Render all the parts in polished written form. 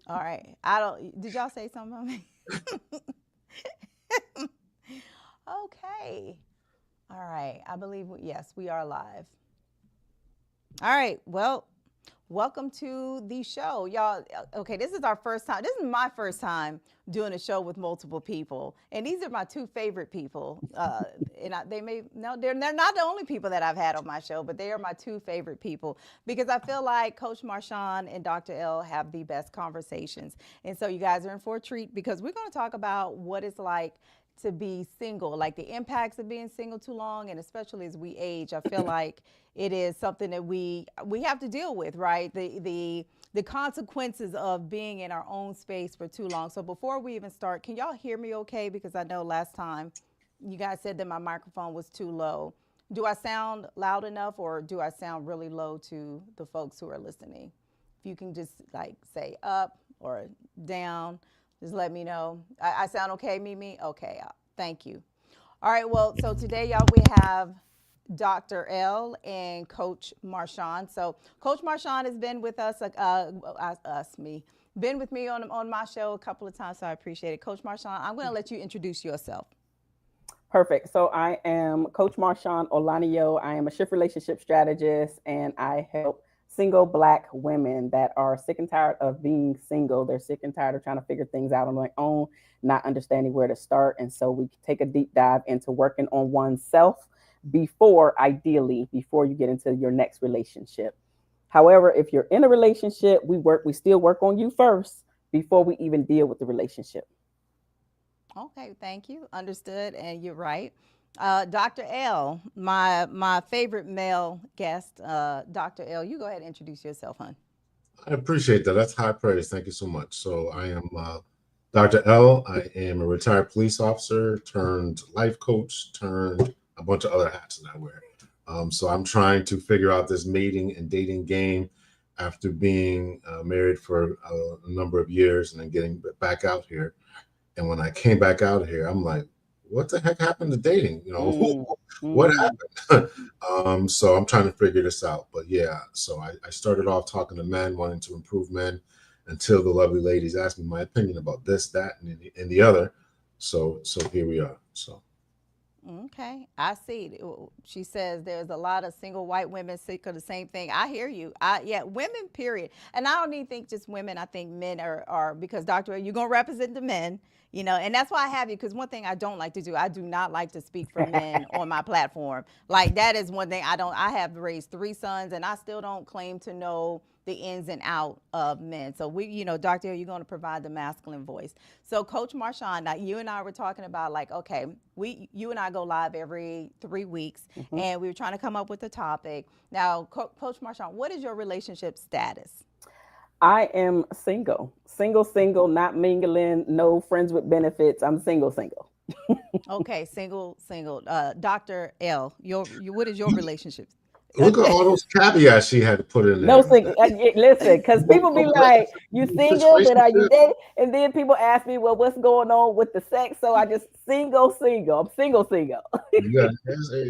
All right. I don't. Did y'all say something about me? Okay. All right. I believe yes, we are live. All right. Well, welcome to the show, y'all. Okay, this is our first time. This is my first time doing a show with multiple people, and these are my two favorite people. They may no, they're not the only people that I've had on my show, but they are my two favorite people because I feel like Coach Marshaun and Dr. L have the best conversations, and so you guys are in for a treat because we're going to talk about what it's like to be single, like the impacts of being single too long, and especially as we age, I feel like it is something that we have to deal with, right? The consequences of being in our own space for too long. So before we even start, can y'all hear me okay? Because I know last time you guys said that my microphone was too low. Do I sound loud enough, or do I sound really low to the folks who are listening? If you can just like say up or down, just let me know. I sound okay, Mimi? Okay, thank you. All right, well, so today, y'all, we have Dr. L and Coach Marshaun. So Coach Marshaun has been with us, been with me on my show a couple of times, so I appreciate it. Coach Marshaun, I'm going to let you introduce yourself. Perfect. So I am Coach Marshaun Olanio. I am a shift relationship strategist, and I help single Black women that are sick and tired of being single. They're sick and tired of trying to figure things out on their own, not understanding where to start. And so we take a deep dive into working on oneself ideally, before you get into your next relationship. However, if you're in a relationship, we still work on you first before we even deal with the relationship. Okay, thank you. Understood, and you're right. Dr. L, my favorite male guest, Dr. L, you go ahead and introduce yourself, hon. I appreciate that. That's high praise. Thank you so much. So I am Dr. L. I am a retired police officer turned life coach turned a bunch of other hats that I wear. So I'm trying to figure out this mating and dating game after being married for a number of years and then getting back out here. And when I came back out here, I'm like, what the heck happened to dating? Mm, What mm. happened? So I'm trying to figure this out. But yeah, so I started off talking to men, wanting to improve men, until the lovely ladies asked me my opinion about this, that, and the other. So here we are. So Okay, I see. She says there's a lot of single white women sick of the same thing. I hear you. Yeah, women, period. And I don't even think just women. I think men are because Dr. You're gonna represent the men, and that's why I have you. Because one thing I don't like to do, I do not like to speak for men on my platform. Like that is one thing I don't. I have raised three sons, and I still don't claim to know the ins and out of men. So Dr. You're going to provide the masculine voice. So Coach Marshawn, now you and I were talking about like, okay, you and I go live every 3 weeks, Mhm. and we were trying to come up with a topic. Now, Coach Marshawn, what is your relationship status? I am single, single, single, not mingling, no friends with benefits. I'm single, single. Okay, single. Dr. L, what is your relationship? Uh, look at all those caveats she had to put in No there. single. Listen, because people be What like, "You single, but are you situationship? dating?" And then people ask me, "Well, what's going on with the sex?" So I just single, single. I'm single, single. You got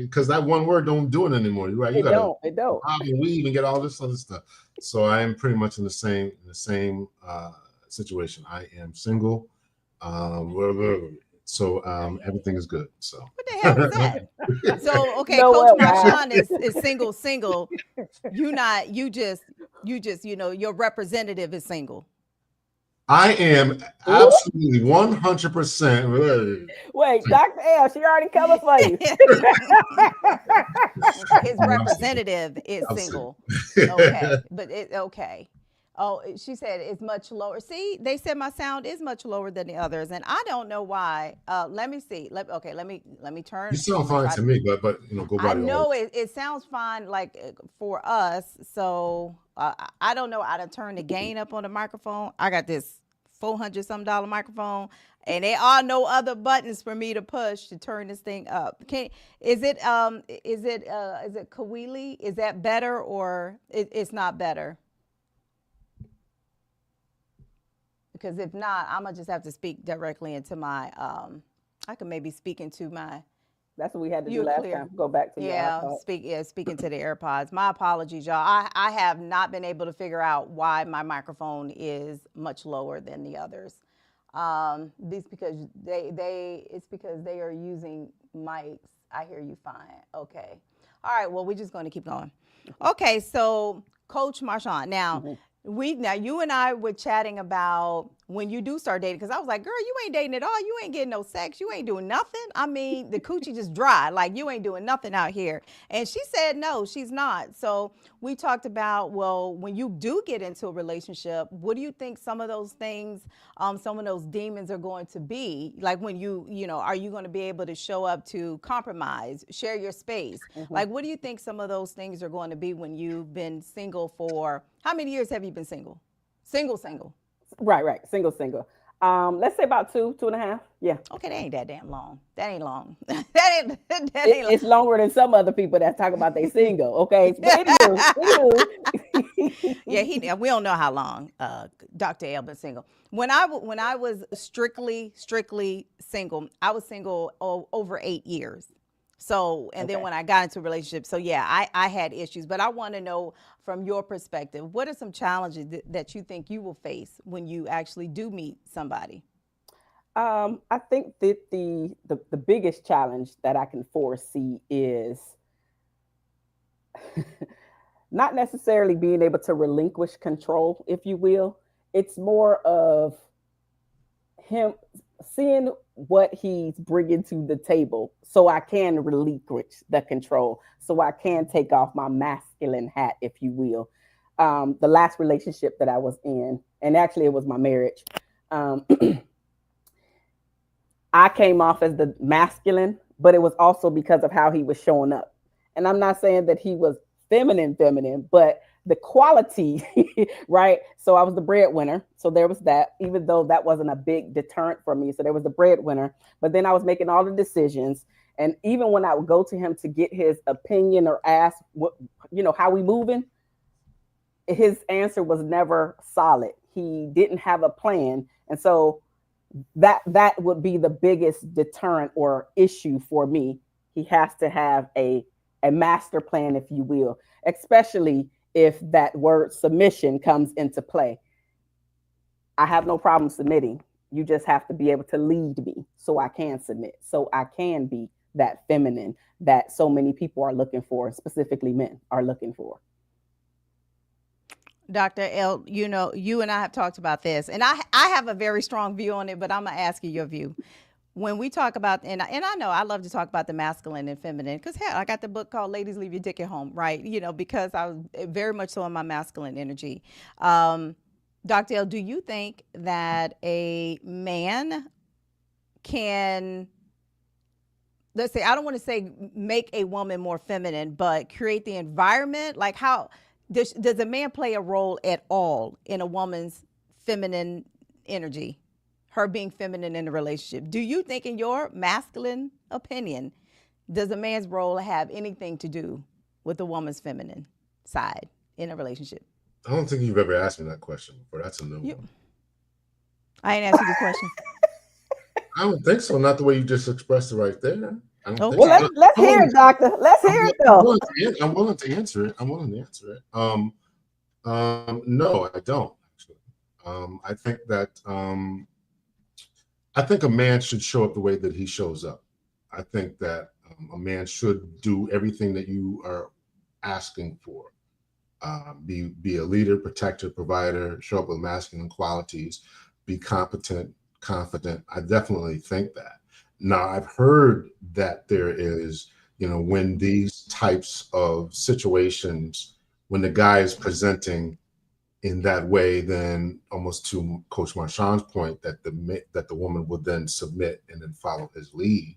because that one word don't do it anymore. You're right. You It got to don't. It don't. bob and weave and get all this other stuff. So I am pretty much in the same situation. I am single. Blah, blah, blah. So everything is good. So what the hell was that? So, You okay, know Coach what? Wow. Marshawn is single, single. You not you just your representative is single. I am Ooh, absolutely 100%. wait, Dr. L, she already covered for you. His I'm single. representative is I'm single. single. Okay, but okay. Oh, she said it's much lower. See, they said my sound is much lower than the others, and I don't know why. Let me see. Okay, let me You turn. I'm sound gonna fine try to to. me, but go I by the order. know it sounds fine, like for us. So I don't know how to turn the gain up on the microphone. I got this $400 microphone, and there are no other buttons for me to push to turn this thing up. Can is it Kawili? Is that better or it's not better? Because if not, I'm gonna just have to speak directly into my. I can maybe speak into That's what we had to do You're last clear. time. Go back to your Yeah, iPod. speaking to the AirPods. My apologies, y'all. I have not been able to figure out why my microphone is much lower than the others. This because it's because they are using mics. I hear you fine. Okay. All right. Well, we're just going to keep going. Okay. So, Coach Marshaun. Now you and I were chatting about when you do start dating, because I was like, girl, you ain't dating at all. You ain't getting no sex. You ain't doing nothing. I mean, the coochie just dry. Like, you ain't doing nothing out here. And she said no, she's not. So we talked about, well, when you do get into a relationship, what do you think some of those things, some of those demons are going to be? Like, when are you going to be able to show up to compromise, share your space? Like, what do you think some of those things are going to be when you've been single for, how many years have you been single? Single. Right. Single. Let's say about 2.5. Yeah. Okay, that ain't that damn long. That ain't long. that ain't long. It's longer than some other people that talk about they single. Okay. But anywho. Yeah, we don't know how long Dr. L been single. When I was strictly single, I was single over 8 years. So, and then when I got into a relationship, so yeah, I had issues, but I want to know from your perspective, what are some challenges that you think you will face when you actually do meet somebody? I think that the biggest challenge that I can foresee is not necessarily being able to relinquish control, if you will. It's more of him seeing what he's bringing to the table so I can relinquish the control, so I can take off my masculine hat, if you will. The last relationship that I was in, and actually it was my marriage, I came off as the masculine, but it was also because of how he was showing up. And I'm not saying that he was feminine, but the quality, right? So I was the breadwinner. So there was that, even though that wasn't a big deterrent for me. So there was the breadwinner, but then I was making all the decisions. And even when I would go to him to get his opinion or ask, what, how we moving, his answer was never solid. He didn't have a plan. And so that would be the biggest deterrent or issue for me. He has to have a master plan, if you will, especially if that word submission comes into play. I have no problem submitting. You just have to be able to lead me so I can submit, so I can be that feminine that so many people are looking for, specifically men are looking for. Dr. L, you and I have talked about this, and I have a very strong view on it, but I'm going to ask you your view. When we talk about, and I know I love to talk about the masculine and feminine, because hell, I got the book called Ladies Leave Your Dick at Home, right? Because I was very much so in my masculine energy. Dr. L, do you think that a man can, let's say, I don't want to say make a woman more feminine, but create the environment? Like, how does a man play a role at all in a woman's feminine energy? Her being feminine in a relationship. Do you think, in your masculine opinion, does a man's role have anything to do with a woman's feminine side in a relationship? I don't think you've ever asked me that question before. That's a new one. I ain't asked you this question. I don't think so. Not the way you just expressed it right there. I don't think well, so. let's hear it, doctor. Let's hear it, though. I'm willing to answer it. No, I don't. Actually, I think that I think a man should show up the way that he shows up. I think that a man should do everything that you are asking for. Be a leader, protector, provider, show up with masculine qualities, be competent, confident. I definitely think that. Now, I've heard that there is, when these types of situations, when the guy is presenting in that way, then almost to Coach Marshaun's point that the woman would then submit and then follow his lead.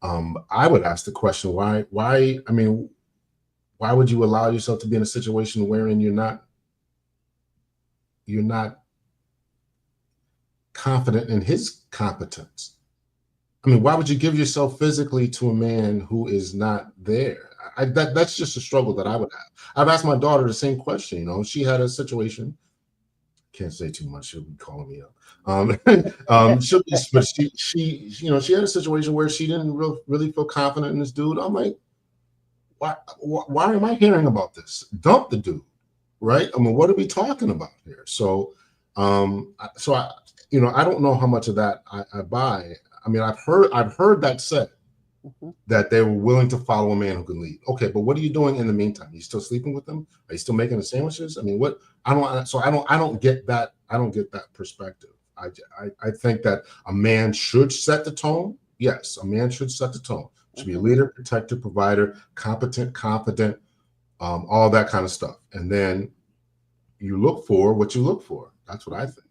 I would ask the question, why? I mean, why would you allow yourself to be in a situation wherein you're not confident in his competence? I mean, why would you give yourself physically to a man who is not there? That's just a struggle that I would have. I've asked my daughter the same question. She had a situation. can't say too much. She'll be calling me up. But she had a situation where she didn't really feel confident in this dude. I'm like, why am I hearing about this? Dump the dude, right? I mean, what are we talking about here? So, I don't know how much of that I buy. I mean, I've heard that said, that they were willing to follow a man who can lead. Okay, but what are you doing in the meantime? Are you still sleeping with them? Are you still making the sandwiches? I mean, what? I don't get that. I don't get that perspective. I think that a man should set the tone. Yes, a man should set the tone. Should be a leader, protector, provider, competent, confident, all that kind of stuff. And then you look for what you look for. That's what I think.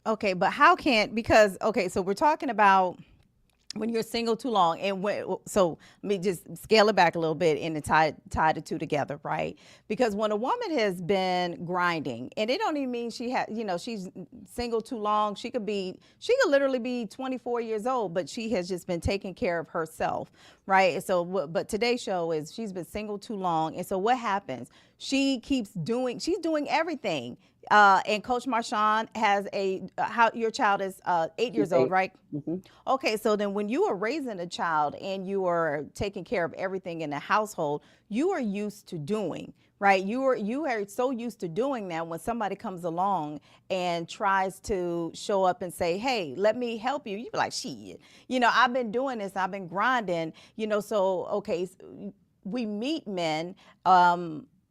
Okay, but so we're talking about when you're single too long, and so let me just scale it back a little bit and tie the two together, right? Because when a woman has been grinding, and it don't even mean she's single too long. She could literally be 24 years old, but she has just been taking care of herself, right? So, but today's show is she's been single too long, and so what happens? She's doing everything. And Coach Marshaun has your child is 8 years old, right? Mm-hmm. Okay, so then when you are raising a child and you are taking care of everything in the household, you are used to doing, right? You are so used to doing that when somebody comes along and tries to show up and say, hey, let me help you. You be like, shit, I've been doing this, I've been grinding, so, okay, we meet men,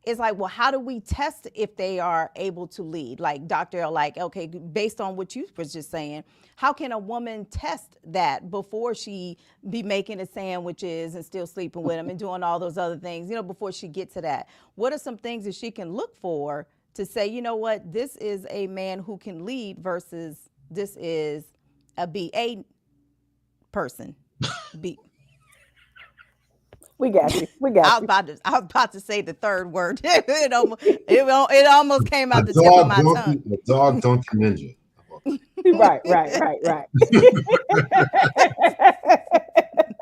it's like, well, how do we test if they are able to lead? Like Dr. L, okay, based on what you was just saying, how can a woman test that before she be making the sandwiches and still sleeping with them and doing all those other things, before she gets to that? What are some things that she can look for to say, you know what, this is a man who can lead versus this is a BA person? We got you. I was about to say the third word. It almost came out the tip of my tongue. The dog donkey ninja. Right.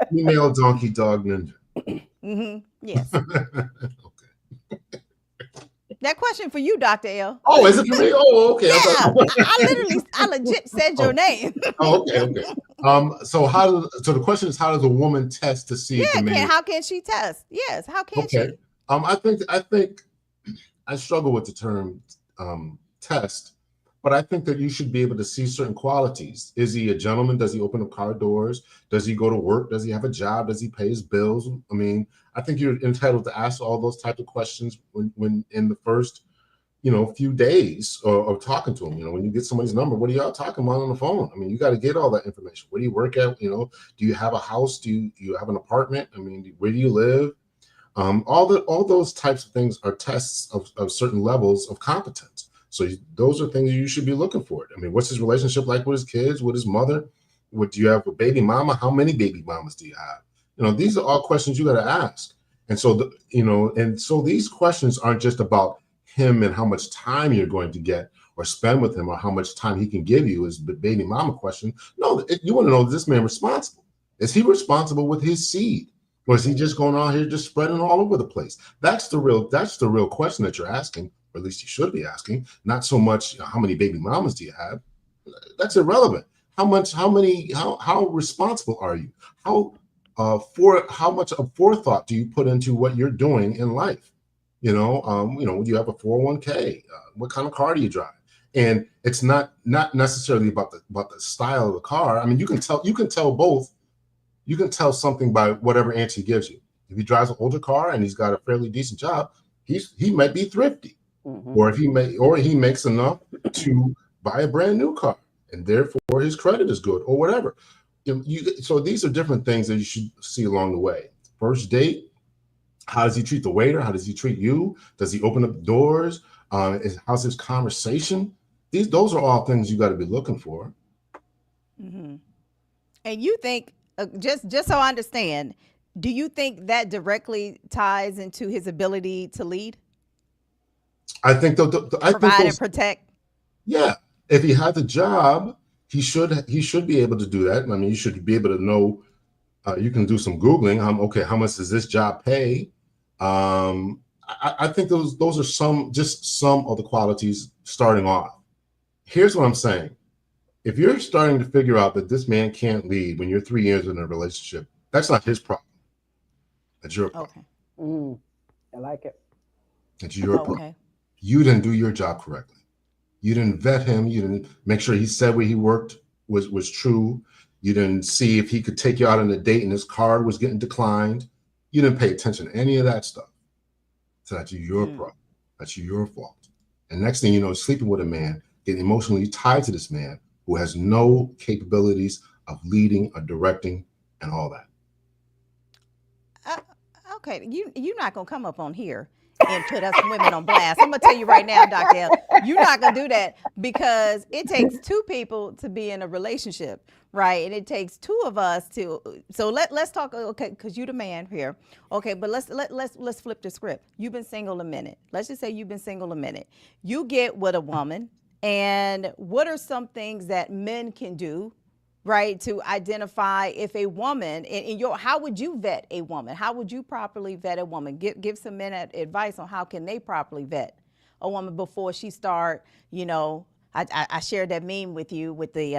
Female donkey dog ninja. Mm-hmm. Yes. Okay. That question for you, Dr. L. Oh, is it for me? Oh, okay. Yeah, I legit said your name. Oh, okay. So the question is, how does a woman test to see if the man? How can she test? Yes, how can she? I think I struggle with the term test, but I think that you should be able to see certain qualities. Is he a gentleman? Does he open up car doors? Does he go to work? Does he have a job? Does he pay his bills? I mean, I think you're entitled to ask all those types of questions when in the first, few days of talking to him. When you get somebody's number, what are y'all talking about on the phone? I mean, you got to get all that information. Where do you work at? Do you have a house? Do you have an apartment? I mean, where do you live? All those types of things are tests of certain levels of competence. So those are things you should be looking for. I mean, what's his relationship like with his kids, with his mother? What do you have a baby mama? How many baby mamas do you have? These are all questions you got to ask. And so, so these questions aren't just about him and how much time you're going to get or spend with him or how much time he can give you is the baby mama question. No, you want to know, is this man responsible? Is he responsible with his seed? Or is he just going out here just spreading all over the place? That's the real question that you're asking, or at least you should be asking. Not so much how many baby mamas do you have? That's irrelevant. How responsible are you? How much of forethought do you put into what you're doing in life? You have a 401k. What kind of car do you drive? And it's not necessarily about the style of the car. I mean, you can tell both. You can tell something by whatever answer he gives you. If he drives an older car and he's got a fairly decent job, he might be thrifty, or he makes enough to buy a brand new car, and therefore his credit is good, or whatever. So these are different things that you should see along the way. First date. How does he treat the waiter? How does he treat you? Does he open up doors? How's his conversation? Those are all things you got to be looking for. Mm-hmm. And you think, just so I understand, do you think that directly ties into his ability to lead? I think provide and protect. Yeah, if he has a job, he should be able to do that. I mean, you should be able to know. You can do some Googling. How much does this job pay? I think those are some of the qualities starting off. Here's what I'm saying. If you're starting to figure out that this man can't lead when you're 3 years in a relationship, that's not his problem. That's your problem. Okay. I like it. That's your problem. Okay. You didn't do your job correctly. You didn't vet him. You didn't make sure he said where he worked was true. You didn't see if he could take you out on a date and his card was getting declined. You didn't pay attention to any of that stuff. So that's your problem. That's your fault. And next thing you know, sleeping with a man, getting emotionally tied to this man who has no capabilities of leading or directing and all that. Okay, you're not gonna come up on here and put us women on blast. I'm gonna tell you right now, Dr. L, you're not gonna do that because it takes two people to be in a relationship, right? And it takes two of us to. So let's talk. Okay, because you're the man here. Okay, but let's flip the script. You've been single a minute. Let's just say you've been single a minute. You get with a woman, and what are some things that men can do, right, to identify if a woman in your, how would you vet a woman? How would you properly vet a woman? Give some men advice on how can they properly vet a woman before she start, I shared that meme with you with the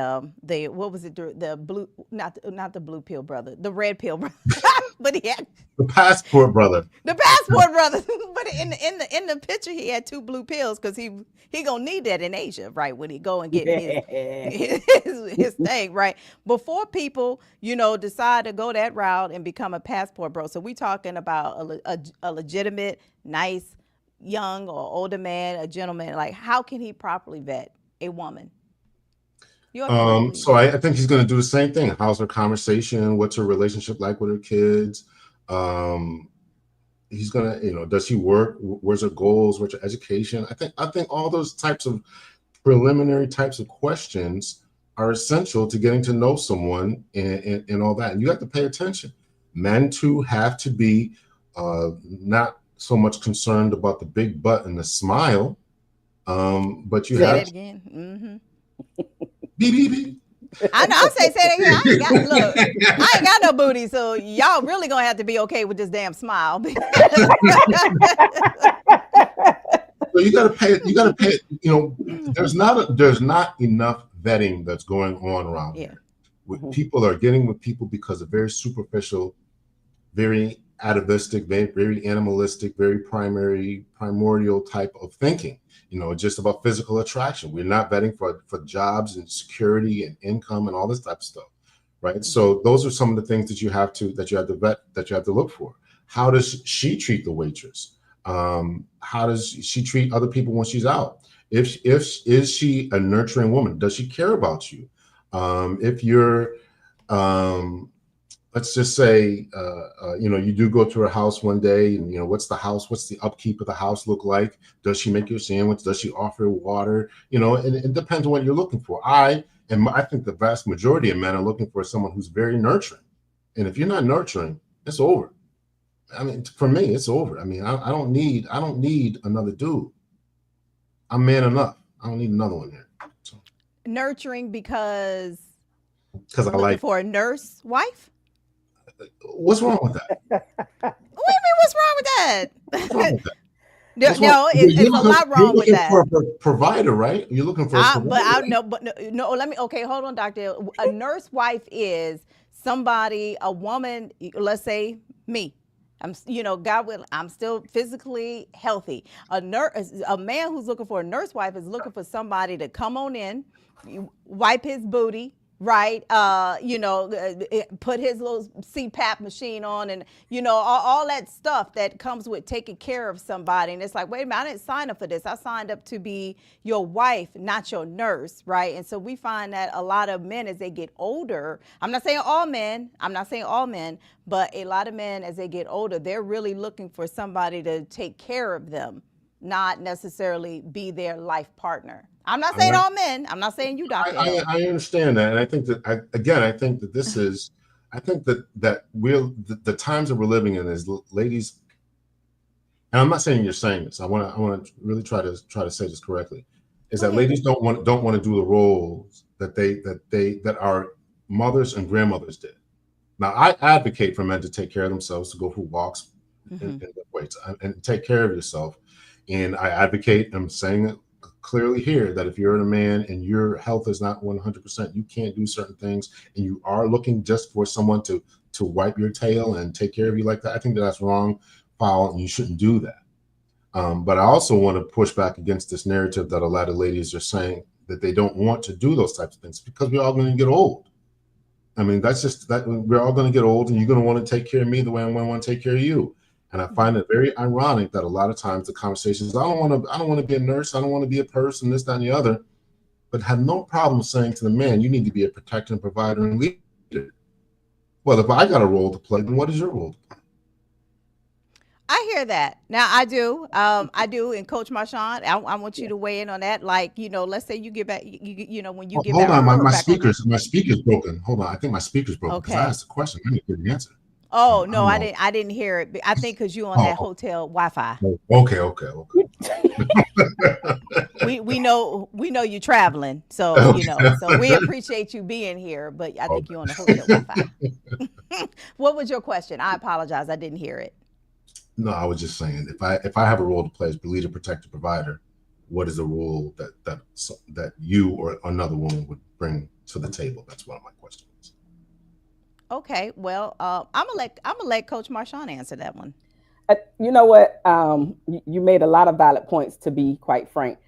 what was it, the blue, not the blue pill brother, the red pill brother. But he had the passport brother. The passport brother. But in the picture he had two blue pills because he gonna need that in Asia, right? When he go and get his thing, right? Before people, decide to go that route and become a passport bro. So we talking about a legitimate, nice, young or older man, a gentleman. Like, how can he properly vet a woman? So I think he's going to do the same thing. How's her conversation? What's her relationship like with her kids? He's going to, does she work? Where's her goals? What's her education? I think all those types of preliminary types of questions are essential to getting to know someone and all that. And you have to pay attention. Men too have to be not so much concerned about the big butt and the smile, but you say have that again. Mm-hmm. Beep, beep, beep. I know. I say that again. I ain't got no booty, so y'all really gonna have to be okay with this damn smile. So you gotta pay. There's not enough vetting that's going on around here. People are getting with people because of very superficial, very atavistic, very animalistic, very primordial type of thinking. Just about physical attraction. We're not vetting for jobs and security and income and all this type of stuff, right? So those are some of the things that you have to vet, that you have to look for. How does she treat the waitress? How does she treat other people when she's out? Is she a nurturing woman? Does she care about you? If you're let's just say, you do go to her house one day and, what's the upkeep of the house look like? Does she make you a sandwich? Does she offer water? And it depends on what you're looking for. I think the vast majority of men are looking for someone who's very nurturing. And if you're not nurturing, it's over. I mean, for me, it's over. I mean, I don't need another dude. I'm man enough. I don't need another one here. So. Nurturing because I like for a nurse wife. What's wrong with that? What do you mean? What's wrong with that? No, it's a lot wrong with that. You're looking for a provider, right? You're looking for a provider. No. Let me. Okay, hold on, Doctor. A nurse wife is somebody, a woman. Let's say me. God willing, I'm still physically healthy. A man who's looking for a nurse wife is looking for somebody to come on in, wipe his booty. Right, put his little CPAP machine on, and all that stuff that comes with taking care of somebody. And it's like, wait a minute, I didn't sign up for this. I signed up to be your wife, not your nurse, right? And so we find that a lot of men, as they get older, I'm not saying all men, but a lot of men, as they get older, they're really looking for somebody to take care of them, not necessarily be their life partner. I'm not saying all men. I'm not saying you, Dr. I understand that. And I think that, the times that we're living in is ladies, and I'm not saying you're saying this. I want to really try to say this correctly, is that ladies don't want to do the roles that our mothers and grandmothers did. Now, I advocate for men to take care of themselves, to go for walks and take care of yourself. And I advocate, I'm saying it clearly here that if you're a man and your health is not 100%, you can't do certain things, and you are looking just for someone to wipe your tail and take care of you like that, I think that's wrong, foul, and you shouldn't do that. But I also want to push back against this narrative that a lot of ladies are saying that they don't want to do those types of things because we're all going to get old. I mean, that's just that we're all going to get old, and you're going to want to take care of me the way I'm going to want to take care of you. And I find it very ironic that a lot of times the conversations, I don't want to be a nurse, I don't want to be a person, this, that, and the other, but have no problem saying to the man, you need to be a protector and provider and leader. Well, if I got a role to play, then what is your role to play? I hear that. Now I do. I do. And Coach Marshaun, I want you to weigh in on that. Like, let's say you get back, when you get Hold back on, her my back on. speaker's broken. Hold on, I think my speaker's broken because I Okay. asked the question. I didn't get the answer. Oh I no, don't I know. didn't hear it. I think because you on that hotel Wi-Fi. Okay. We know you traveling, so so we appreciate you being here. But I think you're on the hotel Wi-Fi. What was your question? I apologize, I didn't hear it. No, I was just saying, if I have a role to play as leader, protector, provider, what is the role that you or another woman would bring to the table? That's one of my questions. Okay, well, I'm gonna let Coach Marshaun answer that one. You know what? You made a lot of valid points, to be quite frank.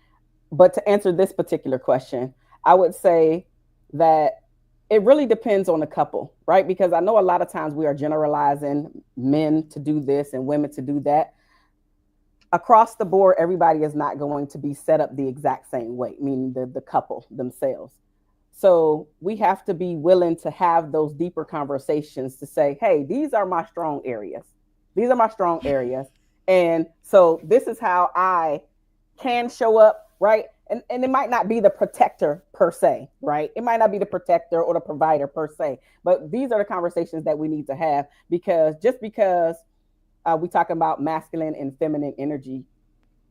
But to answer this particular question, I would say that it really depends on the couple, right? Because I know a lot of times we are generalizing men to do this and women to do that. Across the board, everybody is not going to be set up the exact same way, meaning the couple themselves. So we have to be willing to have those deeper conversations to say, hey, these are my strong areas. These are my strong areas. And so this is how I can show up, right? And it might not be the protector per se, right? It might not be the protector or the provider per se, but these are the conversations that we need to have, because just because we talking about masculine and feminine energy,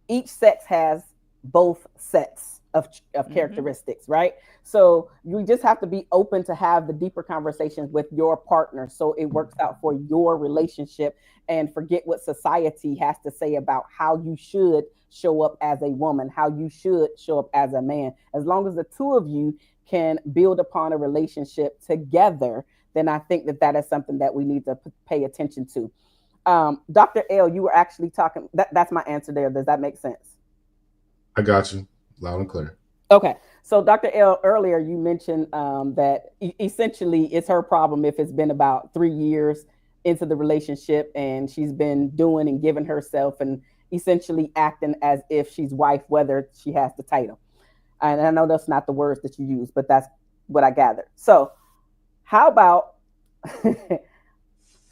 each sex has both sets of characteristics, right? So you just have to be open to have the deeper conversations with your partner so it works out for your relationship, and forget what society has to say about how you should show up as a woman, how you should show up as a man. As long as the two of you can build upon a relationship together, then I think that is something that we need to pay attention to. Dr. L, you were actually talking, that's my answer there. Does that make sense? I got you loud and clear. Okay. So Dr. L, earlier you mentioned that essentially it's her problem if it's been about 3 years into the relationship and she's been doing and giving herself and essentially acting as if she's wife, whether she has the title. And I know that's not the words that you use, but that's what I gathered. So how about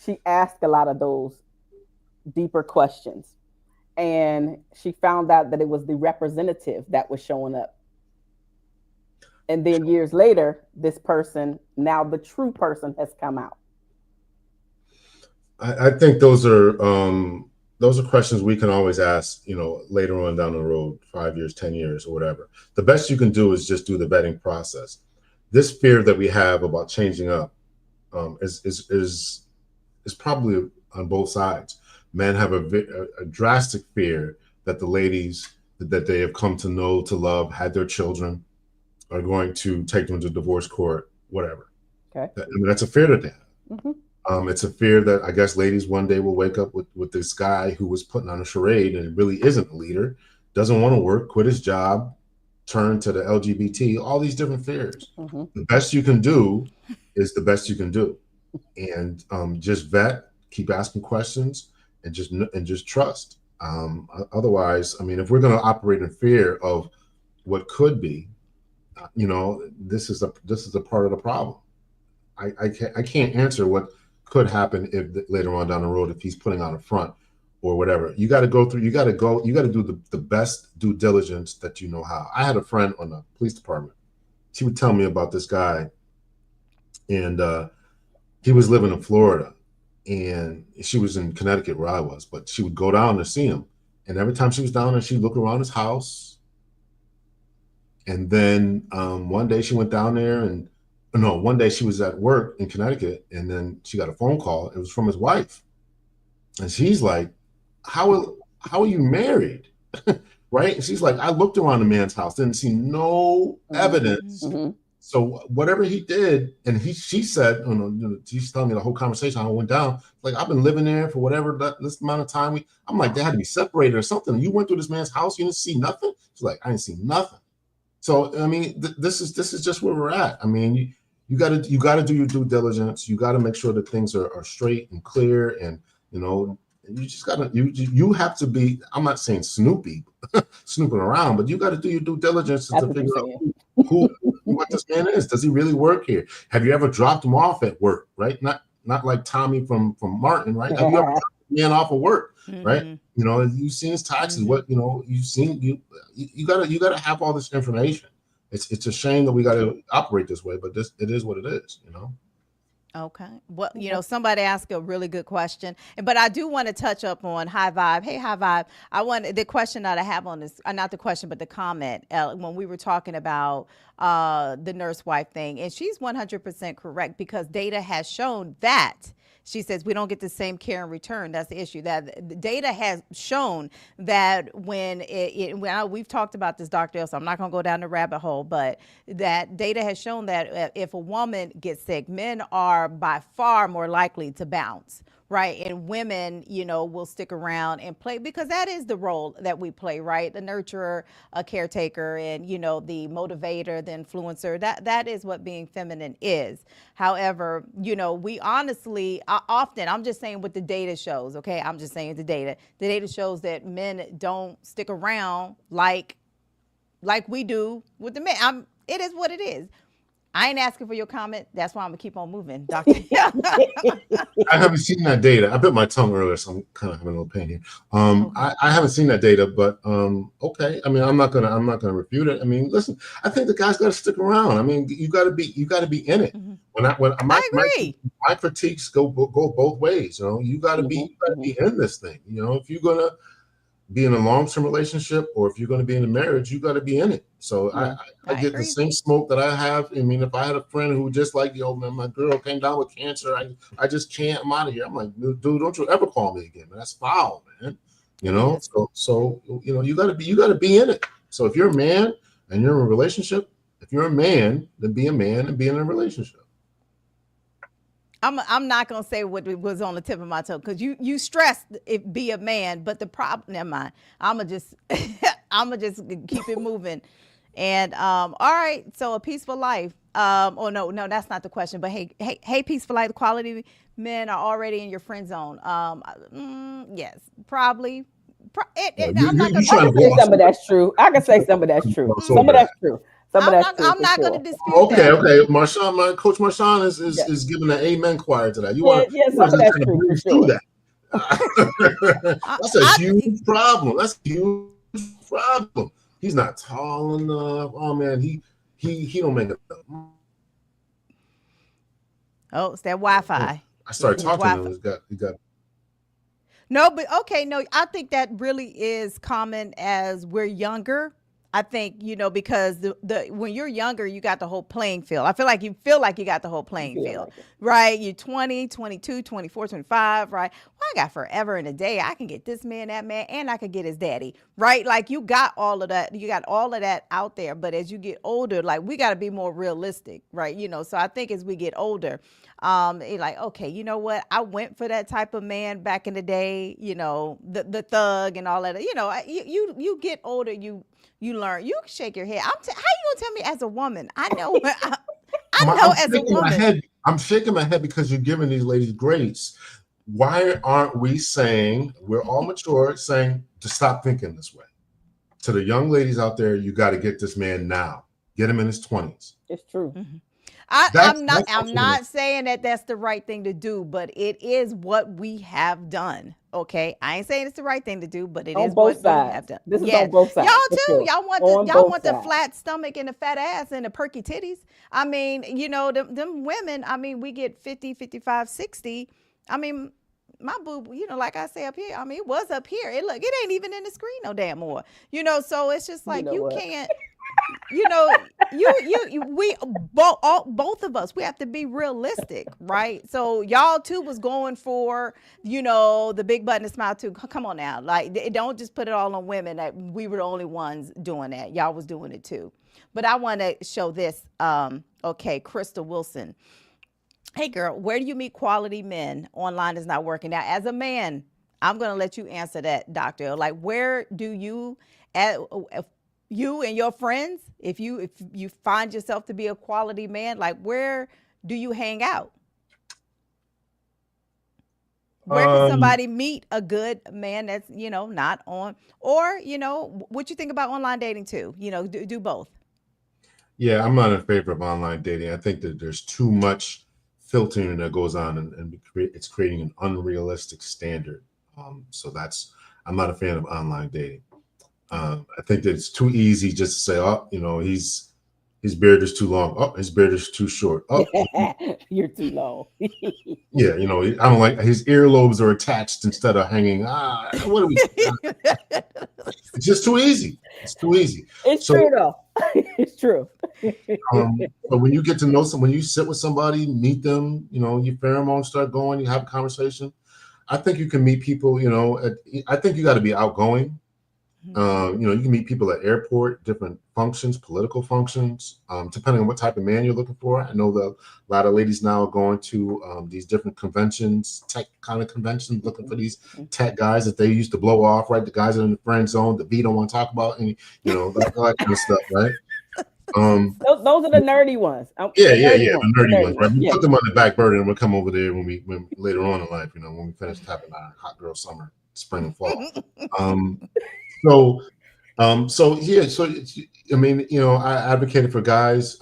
she asked a lot of those deeper questions and she found out that it was the representative that was showing up. And then years later, this person, now the true person, has come out. I think those are questions we can always ask, later on down the road, 5 years, 10 years, or whatever. The best you can do is just do the vetting process. This fear that we have about changing up is probably on both sides. Men have a drastic fear that the ladies that they have come to know, to love, had their children, are going to take them to divorce court, whatever. Okay. I mean, that's a fear that they have. Mm-hmm. It's a fear that I guess ladies one day will wake up with this guy who was putting on a charade and really isn't a leader, doesn't want to work, quit his job, turn to the LGBT, all these different fears. Mm-hmm. The best you can do is the best you can do. And just vet, keep asking questions, and just trust. Otherwise, I mean, if we're going to operate in fear of what could be, this is a part of the problem. I can't answer what could happen if later on down the road, if he's putting on a front or whatever. You got to do the best due diligence that you know how. I had a friend on the police department. She would tell me about this guy, and he was living in Florida, and she was in Connecticut where I was, but she would go down to see him. And every time she was down there, she'd look around his house. And then one day she went down there one day she was at work in Connecticut, and then she got a phone call. It was from his wife. And she's like, how are you married? right? And she's like, I looked around the man's house, didn't see no evidence. Mm-hmm. So whatever he did, and she said, she's telling me the whole conversation, how it went down. Like, I've been living there for whatever this amount of time. I'm like, they had to be separated or something. You went through this man's house, you didn't see nothing? She's like, I didn't see nothing. So I mean, this is just where we're at. I mean, you got to do your due diligence. You got to make sure that things are straight and clear, and you just gotta you have to be. I'm not saying snooping around, but you got to do your due diligence to figure out who what this man is. Does he really work here? Have you ever dropped him off at work? Right? Not like Tommy from Martin, right? Have you ever dropped a man off of work? Right? You've seen his taxes. What you've seen. You gotta have all this information. It's a shame that we got to operate this way, but it is what it is. Okay. Well, somebody asked a really good question, but I do want to touch up on High Vibe. Hey, High Vibe. The question that I have on this, not the question, but the comment when we were talking about the nurse wife thing, and she's 100% correct, because data has shown that. She says we don't get the same care in return. That's the issue. That the data has shown that when we've talked about this, Dr. L, so I'm not going to go down the rabbit hole, but that data has shown that if a woman gets sick, men are by far more likely to bounce. Right. And women, will stick around and play, because that is the role that we play. Right. The nurturer, a caretaker, and, the motivator, the influencer. That is what being feminine is. However, we honestly often, I'm just saying what the data shows. OK, I'm just saying the data shows that men don't stick around like we do with the men. It is what it is. I ain't asking for your comment. That's why I'm gonna keep on moving, Doctor. I haven't seen that data. I bit my tongue earlier, so I'm kind of having a little pain here. Okay. I haven't seen that data, but okay. I mean, I'm not gonna refute it. I mean, listen, I think the guy's got to stick around. I mean, you got to be in it. Mm-hmm. I agree. My critiques go both ways. You got to be in this thing. If you're gonna be in a long-term relationship, or if you're going to be in a marriage, you got to be in it. So I get the same smoke that I have. I mean, if I had a friend who just like, man, my girl came down with cancer, I just can't, I'm out of here. I'm like, dude, don't you ever call me again, man. That's foul, man. So you got to be in it. So if you're a man and you're in a relationship, if you're a man, then be a man and be in a relationship. I'm not gonna say what was on the tip of my tongue, because you stressed it, be a man, but the problem, never mind. I'ma just keep it moving. And all right, so a peaceful life. No, that's not the question. But hey, peaceful life. Quality men are already in your friend zone. Yes, probably. I'm not gonna say some of that's true. I can say some of that's true. Some of that's true. I'm not going to dispute that. Okay. Marshaun, Coach Marshaun is giving an amen choir to that. Some of that's true. For sure. That's a huge problem. He's not tall enough. Oh man, he don't make it. Oh, it's that Wi-Fi. I started talking to him. He got. No, but okay, no, I think that really is common as we're younger. I think, because the when you're younger, you got the whole playing field. I feel like you got the whole playing field, right? You're 20, 22, 24, 25, right? Well, I got forever and a day. I can get this man, that man, and I could get his daddy, right? Like you got all of that. You got all of that out there. But as you get older, like we got to be more realistic, right? So I think as we get older, like, okay, you know what? I went for that type of man back in the day, the thug and all that. You get older, you learn. You can shake your head. How you gonna tell me as a woman? I know. I know as a woman. I'm shaking my head because you're giving these ladies grace. Why aren't we saying, we're all mature, saying to stop thinking this way? To the young ladies out there, you got to get this man now. Get him in his 20s. It's true. Mm-hmm. I'm not saying that that's the right thing to do, but it is what we have done. Okay, I ain't saying it's the right thing to do, but it is what we have done. This is on both sides. Y'all too. Sure. Y'all want the flat stomach and the fat ass and the perky titties. I mean, them women. I mean, we get 50, 55, 60. I mean, my boob, like I say up here. I mean, it was up here. It ain't even in the screen no damn more. So it's just like you can't. You we both of us, we have to be realistic, right? So y'all too was going for, the big button and smile too. Come on now, like don't just put it all on women that we were the only ones doing that. Y'all was doing it too. But I want to show this. Okay, Crystal Wilson. Hey girl, where do you meet quality men? Online is not working. Now, as a man, I'm gonna let you answer that, Doctor. Like, where do you, at you and your friends, if you find yourself to be a quality man, like where do you hang out? Where can Um, somebody meet a good man that's not on, or what you think about online dating too? Do both. yeah, I'm not in favor of online dating. I think that there's too much filtering that goes on, and it's creating an unrealistic standard. So I'm not a fan of online dating. I think that it's too easy just to say, oh, his beard is too long. Oh, his beard is too short. Oh, You're too low. yeah, I don't like his earlobes are attached instead of hanging. What are we? It's just too easy. It's too easy. It's So, true though. It's true. but when you get to know someone, when you sit with somebody, meet them, your pheromones start going, you have a conversation. I think you can meet people. I think you got to be outgoing. You can meet people at airport, different functions, political functions, depending on what type of man you're looking for. I know that a lot of ladies now are going to these different conventions, tech kind of conventions, looking for these tech guys that they used to blow off, right? The guys that are in the friend zone, the V don't want to talk about, and that kind of stuff, right? Those are the nerdy ones. Yeah, The nerdy the ones. The nerdy ones, nerdy right? ones. We Yeah. put them on the back burner, and we'll come over there when later on in life, when we finish having our hot girl summer, spring and fall. So I mean, I advocated for guys,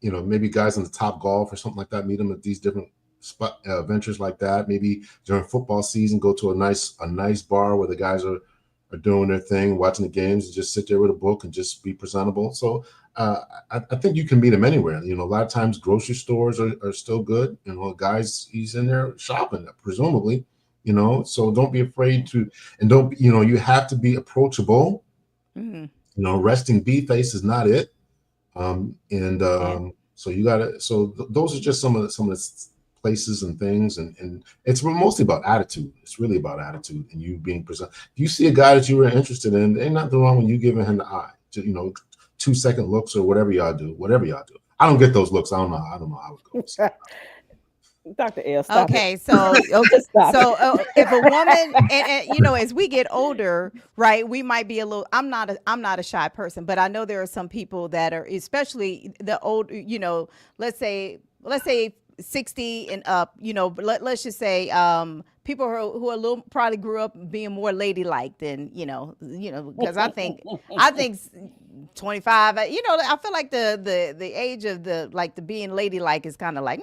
maybe guys in the Top Golf or something like that. Meet them at these different spot ventures like that. Maybe during football season, go to a nice bar where the guys are doing their thing, watching the games, and just sit there with a book and just be presentable. So I think you can meet them anywhere. A lot of times grocery stores are still good. Guys, he's in there shopping, presumably. So don't be afraid to, and don't, you have to be approachable. Resting B face is not it. So you gotta, those are just some of the places and things, and it's mostly about attitude. It's really about attitude and you being present. If you see a guy that you were interested in, ain't nothing wrong with you giving him the eye. 2-second looks or whatever y'all do. I don't get those looks. I don't know how it goes. Dr. L, stop Okay, it. so Stop if a woman, and as we get older, right, we might be a little. I'm not a shy person, but I know there are some people that are, especially the old. Let's say 60 and up. Let's just say people who are a little, probably grew up being more ladylike than because I think 25. I feel like the age of the being ladylike is kind of like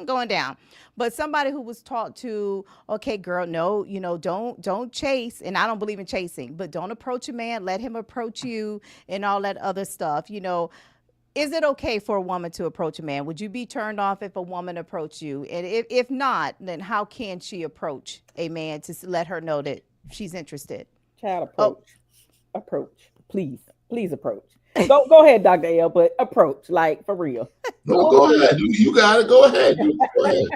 going down. But somebody who was taught to, okay, girl, no, don't chase, and I don't believe in chasing, but don't approach a man, let him approach you, and all that other stuff. Is it okay for a woman to approach a man? Would you be turned off if a woman approached you? And if not, then how can she approach a man to let her know that she's interested? Child, Oh, approach. Please approach. Go ahead, Dr. L, but approach, like for real. No, go ahead. You got it. Go ahead. Go ahead.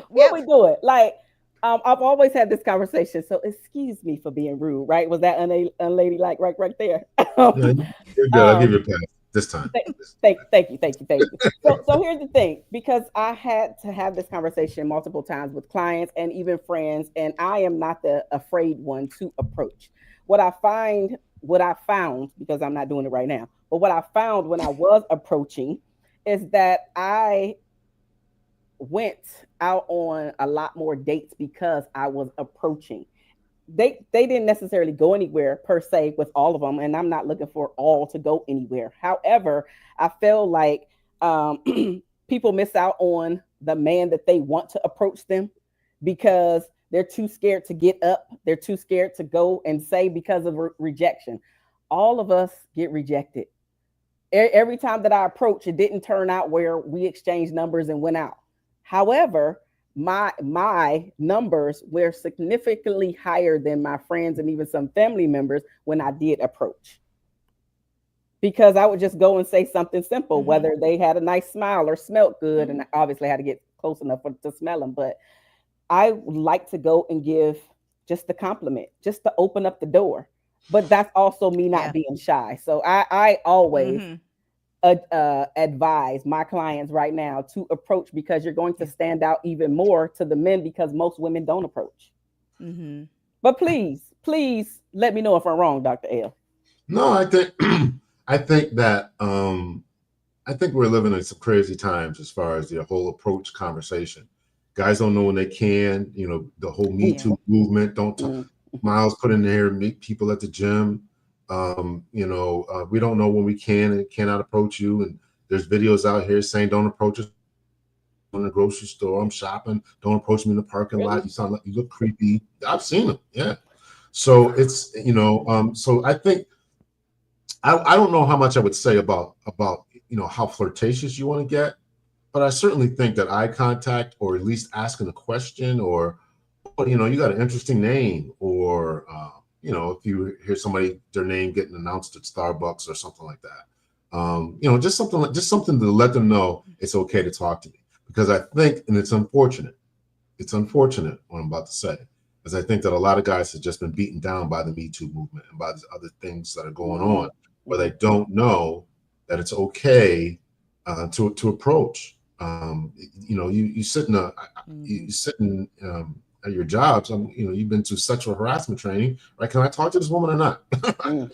What we do it like. I've always had this conversation, so excuse me for being rude. Right? Was that unladylike right there? No, you're good. I'll give you a pass this time. Thank you. So here's the thing, because I had to have this conversation multiple times with clients and even friends, and I am not the afraid one to approach. What I found, because I'm not doing it right now, but what I found when I was approaching is that I went out on a lot more dates because I was approaching. They didn't necessarily go anywhere per se with all of them, and I'm not looking for all to go anywhere. However, I feel like people miss out on the man that they want to approach them because they're too scared to get up. They're too scared to go and say because of rejection. All of us get rejected. Every time that I approach, it didn't turn out where we exchanged numbers and went out. However, my numbers were significantly higher than my friends and even some family members when I did approach. because I would just go and say something simple, Mm-hmm. whether they had a nice smile or smelt good. Mm-hmm. And I obviously had to get close enough to smell them. But I like to go and give just the compliment, just to open up the door. But that's also me not Yeah. being shy. So I always Mm-hmm. advise my clients right now to approach, because you're going to Yeah. stand out even more to the men, because most women don't approach. Mm-hmm. But please let me know if I'm wrong, Dr. L. No, I think I think that I think we're living in some crazy times as far as the whole approach conversation. Guys don't know when they can. You know, the whole Me Yeah. Too movement. Don't Mm. Miles put in there, meet people at the gym. We don't know when we can and cannot approach you. And there's videos out here saying don't approach us in the grocery store. I'm shopping. Don't approach me in the parking lot. Really? You sound like you look creepy. I've seen them. Yeah. So it's so I think I don't know how much I would say about how flirtatious you want to get, but I certainly think that eye contact, or at least asking a question, or you got an interesting name, or if you hear somebody their name getting announced at Starbucks or something like that, just something to let them know it's okay to talk to me, because I think, and it's unfortunate what I'm about to say, because I think that a lot of guys have just been beaten down by the Me Too movement and by these other things that are going on, where they don't know that it's okay to approach. You sit in Mm-hmm. at your jobs. You've been to sexual harassment training, right? Can I talk to this woman or not? Mm.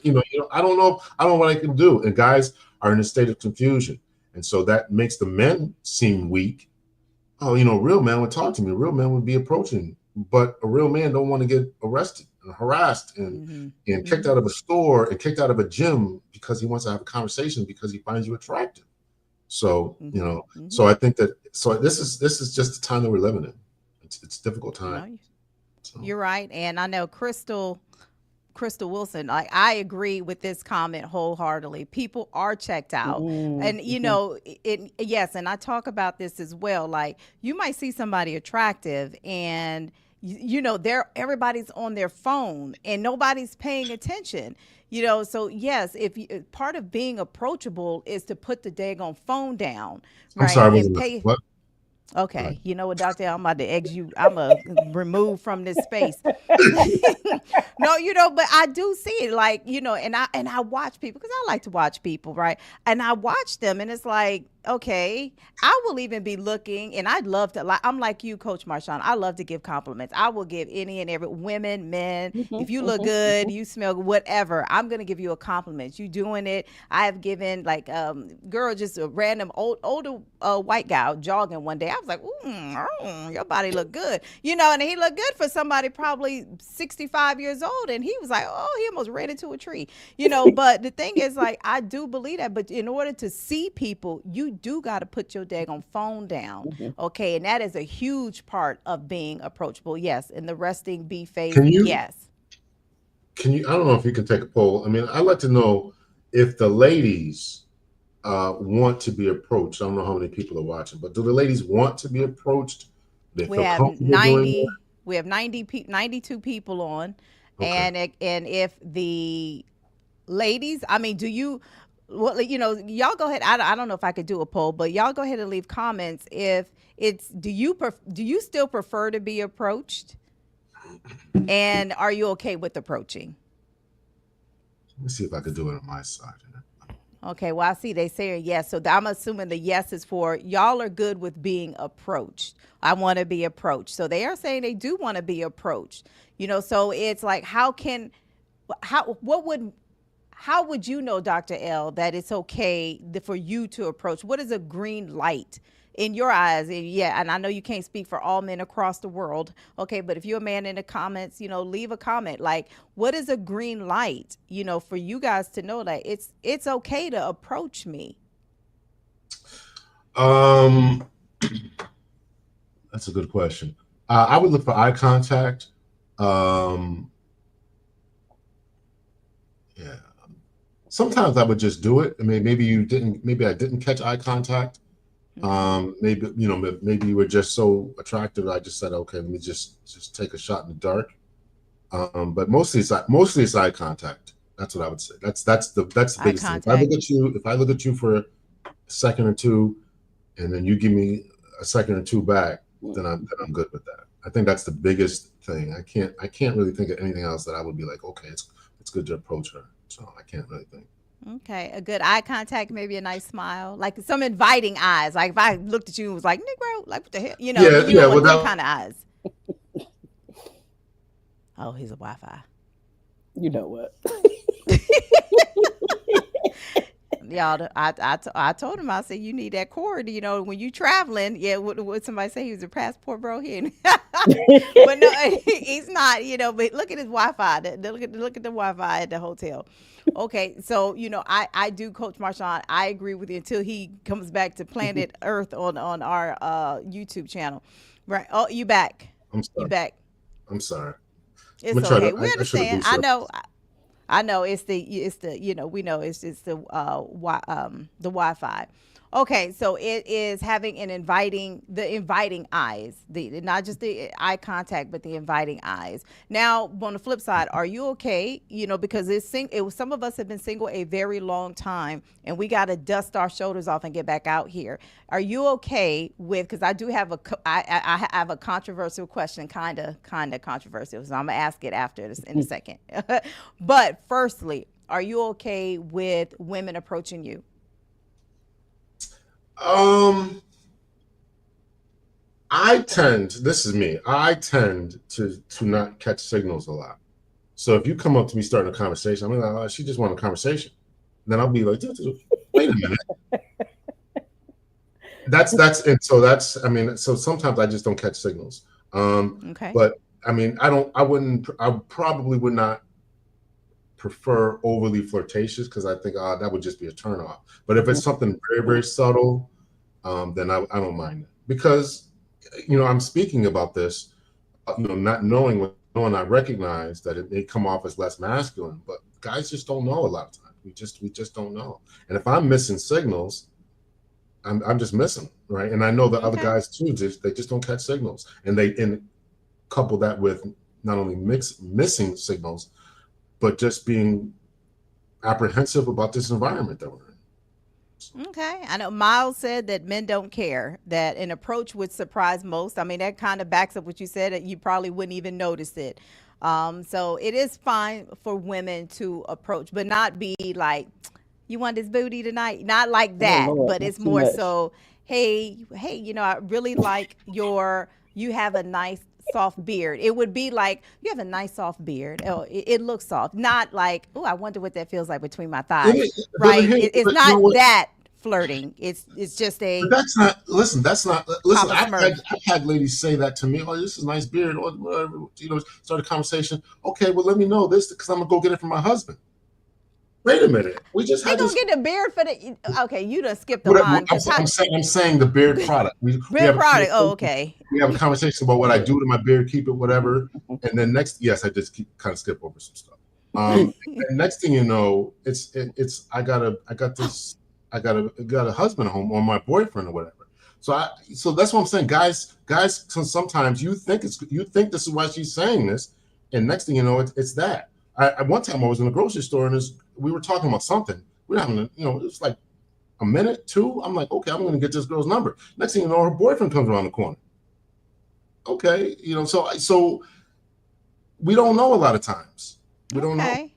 I don't know. I don't know what I can do. And guys are in a state of confusion, and so that makes the men seem weak. Oh, real man would talk to me. A real man would be approaching, but a real man don't want to get arrested and harassed and Mm-hmm. kicked out of a store and kicked out of a gym because he wants to have a conversation because he finds you attractive. So Mm-hmm. so I think that this is just the time that we're living in. It's a difficult time. No, So you're right. And I know Crystal Wilson, I agree with this comment wholeheartedly. People are checked out. Mm. And, Mhm. yes, and I talk about this as well. Like, you might see somebody attractive and, everybody's on their phone and nobody's paying attention. So yes, part of being approachable is to put the daggone phone down, I'm right? sorry, I And wasn't pay. what? Go Okay, ahead. you know what, Doctor? I'm about to exit you. I'm remove from this space. No, but I do see it, like, and I watch people because I like to watch people, right? And I watch them, and it's like, okay, I will even be looking, and I'd love to, like, I'm like you, Coach Marshaun. I love to give compliments. I will give any and every women, men. Mhm, If you look mhm, good, mhm. you smell good, whatever, I'm gonna give you a compliment. You doing it? I have given, like, girl, just a random older white guy jogging one day. I was like, ooh, your body look good, and he looked good for somebody probably 65 years old, and he was like, oh, he almost ran into a tree, But the thing is, like, I do believe that, but in order to see people, you do got to put your daggone phone down, Mhm. okay? And that is a huge part of being approachable. Yes, and the resting bee face, Can you yes. I don't know if you can take a poll. I mean, I'd like to know if the ladies want to be approached. I don't know how many people are watching, but do the ladies want to be approached? They We feel have comfortable doing that? 92 people on, Okay. and if the ladies, I mean, do you, well, y'all go ahead. I don't know if I could do a poll, but y'all go ahead and leave comments if it's, do you still prefer to be approached, and are you okay with approaching? Let me see if I could do it on my side. Okay, well, I see they saying yes. So I'm assuming the yes is for y'all are good with being approached. I want to be approached. So they are saying they do want to be approached. So it's like, how what would how would you know, Dr. L, that it's okay for you to approach? What is a green light in your eyes? And yeah, and I know you can't speak for all men across the world, okay, but if you're a man in the comments, leave a comment. Like, what is a green light, for you guys to know that it's okay to approach me? Um, that's a good question. I would look for eye contact. Um, yeah. Sometimes I would just do it. I mean, maybe I didn't catch eye contact. Mm-hmm. Maybe you were just so attractive. I just said, okay, let me just take a shot in the dark. But mostly it's eye contact. That's what I would say. That's the Eye biggest thing. contact. If I look at you for a second or two, and then you give me a second or two back, then I'm good with that. I think that's the biggest thing. I can't really think of anything else that I would be like, okay, it's good to approach her. So I can't really think. Okay, a good eye contact, maybe a nice smile, like some inviting eyes. Like if I looked at you and was like, Negro, like what the hell, you know, Yeah, you don't want them without kind of eyes. Oh, he's a Wi-Fi. You know what? Y'all, I told him, I said, you need that cord, you know, when you traveling. Yeah, what somebody say, he was a passport bro here. But no, he's not, you know, but look at his Wi-Fi. Look at the Wi-Fi at the hotel. Okay, so, you know, I do coach Marshaun. I agree with you until he comes back to planet Earth on our YouTube channel. Right. Oh, you back. I'm You sorry. back. I'm sorry. I'm It's gonna try okay. to. We I should have understand. I boosted up. know. I know it's the you know, we know it's the the Wi-Fi. Okay, so it is having the inviting eyes, the not just the eye contact, but the inviting eyes. Now, on the flip side, are you okay? You know, because some of us have been single a very long time, and we got to dust our shoulders off and get back out here. Are you okay with? Because I do have I have a controversial question, kind of controversial. So I'm gonna ask it after this in a second. But firstly, are you okay with women approaching you? This is me. I tend to not catch signals a lot. So if you come up to me starting a conversation, I'm like, oh, she just wanted a conversation. Then I'll be like, wait a minute. I mean, so sometimes I just don't catch signals. Okay. But I mean, I probably would not prefer overly flirtatious because I think that would just be a turnoff. But if it's something very, very subtle, then I don't mind it. Because, you know, I'm speaking about this, you know, not knowing what I recognize that it may come off as less masculine, but guys just don't know a lot of times. We just don't know. And if I'm missing signals, I'm just missing, right? And I know that other guys too, they just don't catch signals, and couple that with not only missing signals, but just being apprehensive about this environment that we're in. Okay. I know Miles said that men don't care, that an approach would surprise most. I mean, that kind of backs up what you said, that you probably wouldn't even notice it. So it is fine for women to approach, but not be like, you want this booty tonight? Not like that, Lord, but that's it's too more much. so, hey, you know, I really like you have a nice soft beard. It would be like, you have a nice soft beard. Oh, it looks soft. Not like, oh, I wonder what that feels like between my thighs. Right? It's But you know not what? that flirting. It's just But a that's not. Listen, that's not. Listen, Papa Smurf. I've had ladies say that to me. Oh, this is a nice beard, or whatever. You know, start a conversation. Okay, well, let me know this because I'm gonna go get it from my husband. Wait a minute. We just They had gonna this. get the beard for the. Okay, you done skipped the line because I'm saying the beard product. We beard have product. Oh, okay. we have a conversation about what I do to my beard, keep it, whatever. And then yes, I just kind of skip over some stuff. And next thing you know, I got a husband at home or my boyfriend or whatever. So that's what I'm saying. Guys, sometimes you think this is why she's saying this, and next thing you know, it's that. One time I was in a grocery store and we were talking about something. We were having, it was like a minute, two. I'm like, okay, I'm going to get this girl's number. Next thing you know, her boyfriend comes around the corner. Okay, so we don't know a lot of times. We don't know.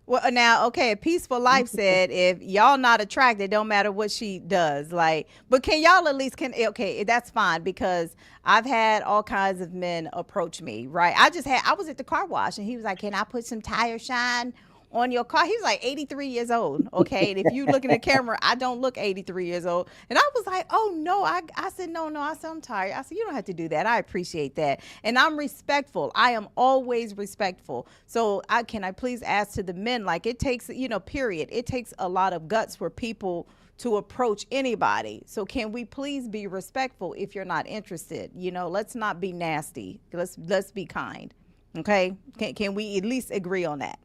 Well, now, okay, a Peaceful Life said if y'all not attracted, don't matter what she does. Like, but can y'all at least okay, that's fine because I've had all kinds of men approach me, right? I was at the car wash and he was like, can I put some tire shine on your car? He was like 83 years old, okay? And if you look in the camera, I don't look 83 years old. And I was like, oh, no. I said, no. I said, I'm tired. I said, you don't have to do that. I appreciate that. And I'm respectful. I am always respectful. So can I please ask to the men, like it takes, period. It takes a lot of guts for people to approach anybody. So can we please be respectful if you're not interested? Let's not be nasty. Let's be kind. Okay? Can we at least agree on that?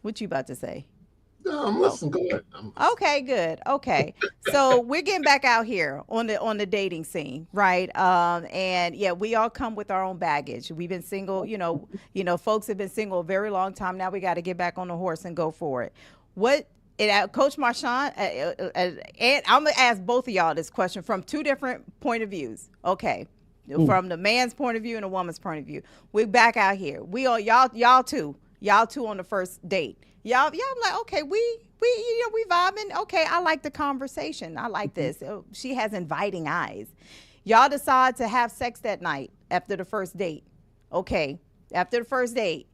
What you about to say? No, I'm listening. Go ahead. I'm listening. Okay, good. Okay. So we're getting back out here on the dating scene, right? And yeah, we all come with our own baggage. We've been single, folks have been single a very long time. Now we got to get back on the horse and go for it. Coach Marshaun, and I'm gonna ask both of y'all this question from two different point of views. Okay. From the man's point of view and a woman's point of view. We're back out here. We all y'all two on the first date. Y'all I'm like, okay, we vibing. Okay, I like the conversation. I like this. She has inviting eyes. Y'all decide to have sex that night after the first date. Okay, after the first date,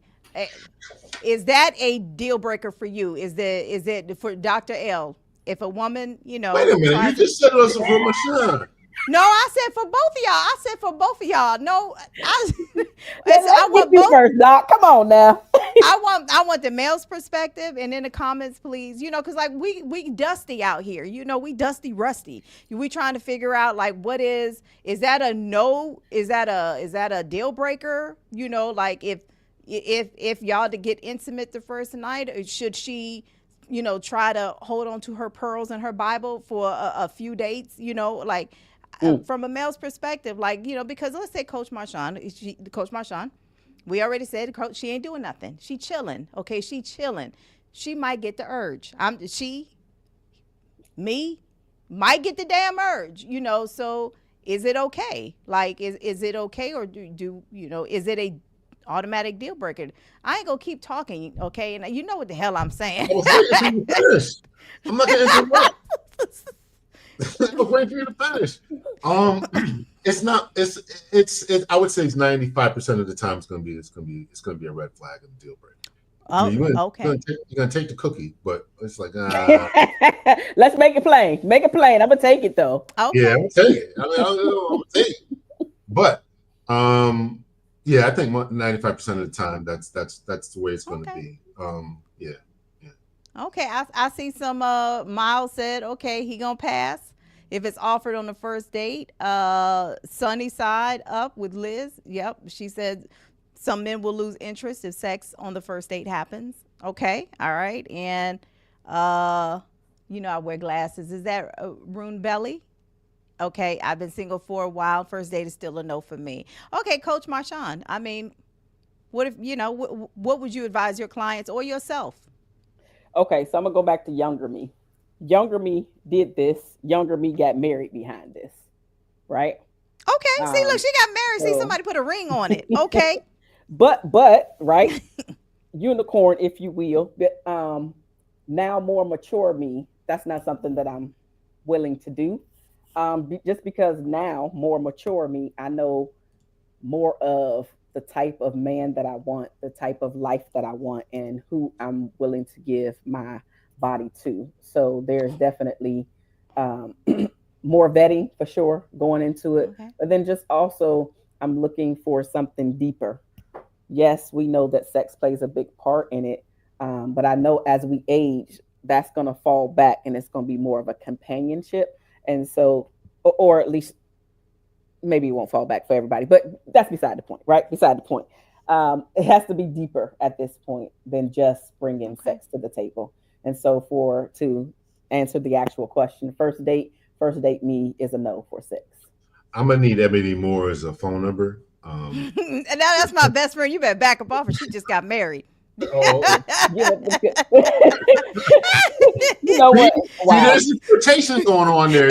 is that a deal breaker for you? Is it for Dr. L? If a woman, Wait a minute, you just said it was for my son. No, I said for both of y'all. I said for both of y'all. No, I want both. First, Doc. Come on now. I want the male's perspective, and in the comments, please. Because like we dusty out here. We dusty rusty. We trying to figure out like what is that a no? Is that a deal breaker? Like if y'all to get intimate the first night, or should she? Try to hold on to her pearls and her Bible for a few dates. Like. From a male's perspective, like, because let's say Coach Marshaun, we already said, Coach, she ain't doing nothing. She chilling. Okay, she chilling. She might get the urge. Me might get the damn urge, so is it okay? Like, is it okay, or is it a automatic deal breaker? I ain't gonna keep talking, okay? And you know what the hell I'm saying. I'm not gonna interrupt. I'm waiting for you to finish. It's not. It's. I would say it's 95% of the time it's gonna be a red flag and a deal breaker. Oh, okay. You're gonna take the cookie, but it's like. Let's make it plain. Make it plain. I'm gonna take it though. Okay. Yeah, I'm gonna take it. I'm gonna take it. But yeah, I think 95% of the time that's the way it's gonna be. Yeah. Okay, I see some Miles said, okay, he gonna pass if it's offered on the first date. Sunny side up with Liz. Yep, she said some men will lose interest if sex on the first date happens. Okay, all right, and I wear glasses. Is that Rune Belly? Okay, I've been single for a while. First date is still a no for me. Okay, Coach Marshaun. I mean, what if what would you advise your clients or yourself? Okay, so I'm gonna go back to younger me. Younger me did this. Younger me got married behind this, right? Okay. See, look, she got married. See, somebody put a ring on it. Okay. but right, unicorn, if you will. But now more mature me. That's not something that I'm willing to do. Just because now more mature me, I know more of the type of man that I want, the type of life that I want, and who I'm willing to give my body to. So there's definitely more vetting for sure going into it. Okay. But then just also, I'm looking for something deeper. Yes, we know that sex plays a big part in it. But I know as we age, that's going to fall back and it's going to be more of a companionship. And so, or at least maybe it won't fall back for everybody, but that's beside the point, right? Beside the point. It has to be deeper at this point than just bringing sex to the table. And so to answer the actual question, first date me is a no for sex. I'm going to need Ebony Moore as a phone number. And now that's my best friend. You better back up off her. She just got married. Oh. You know what? Wow. See, there's flirtation going on there.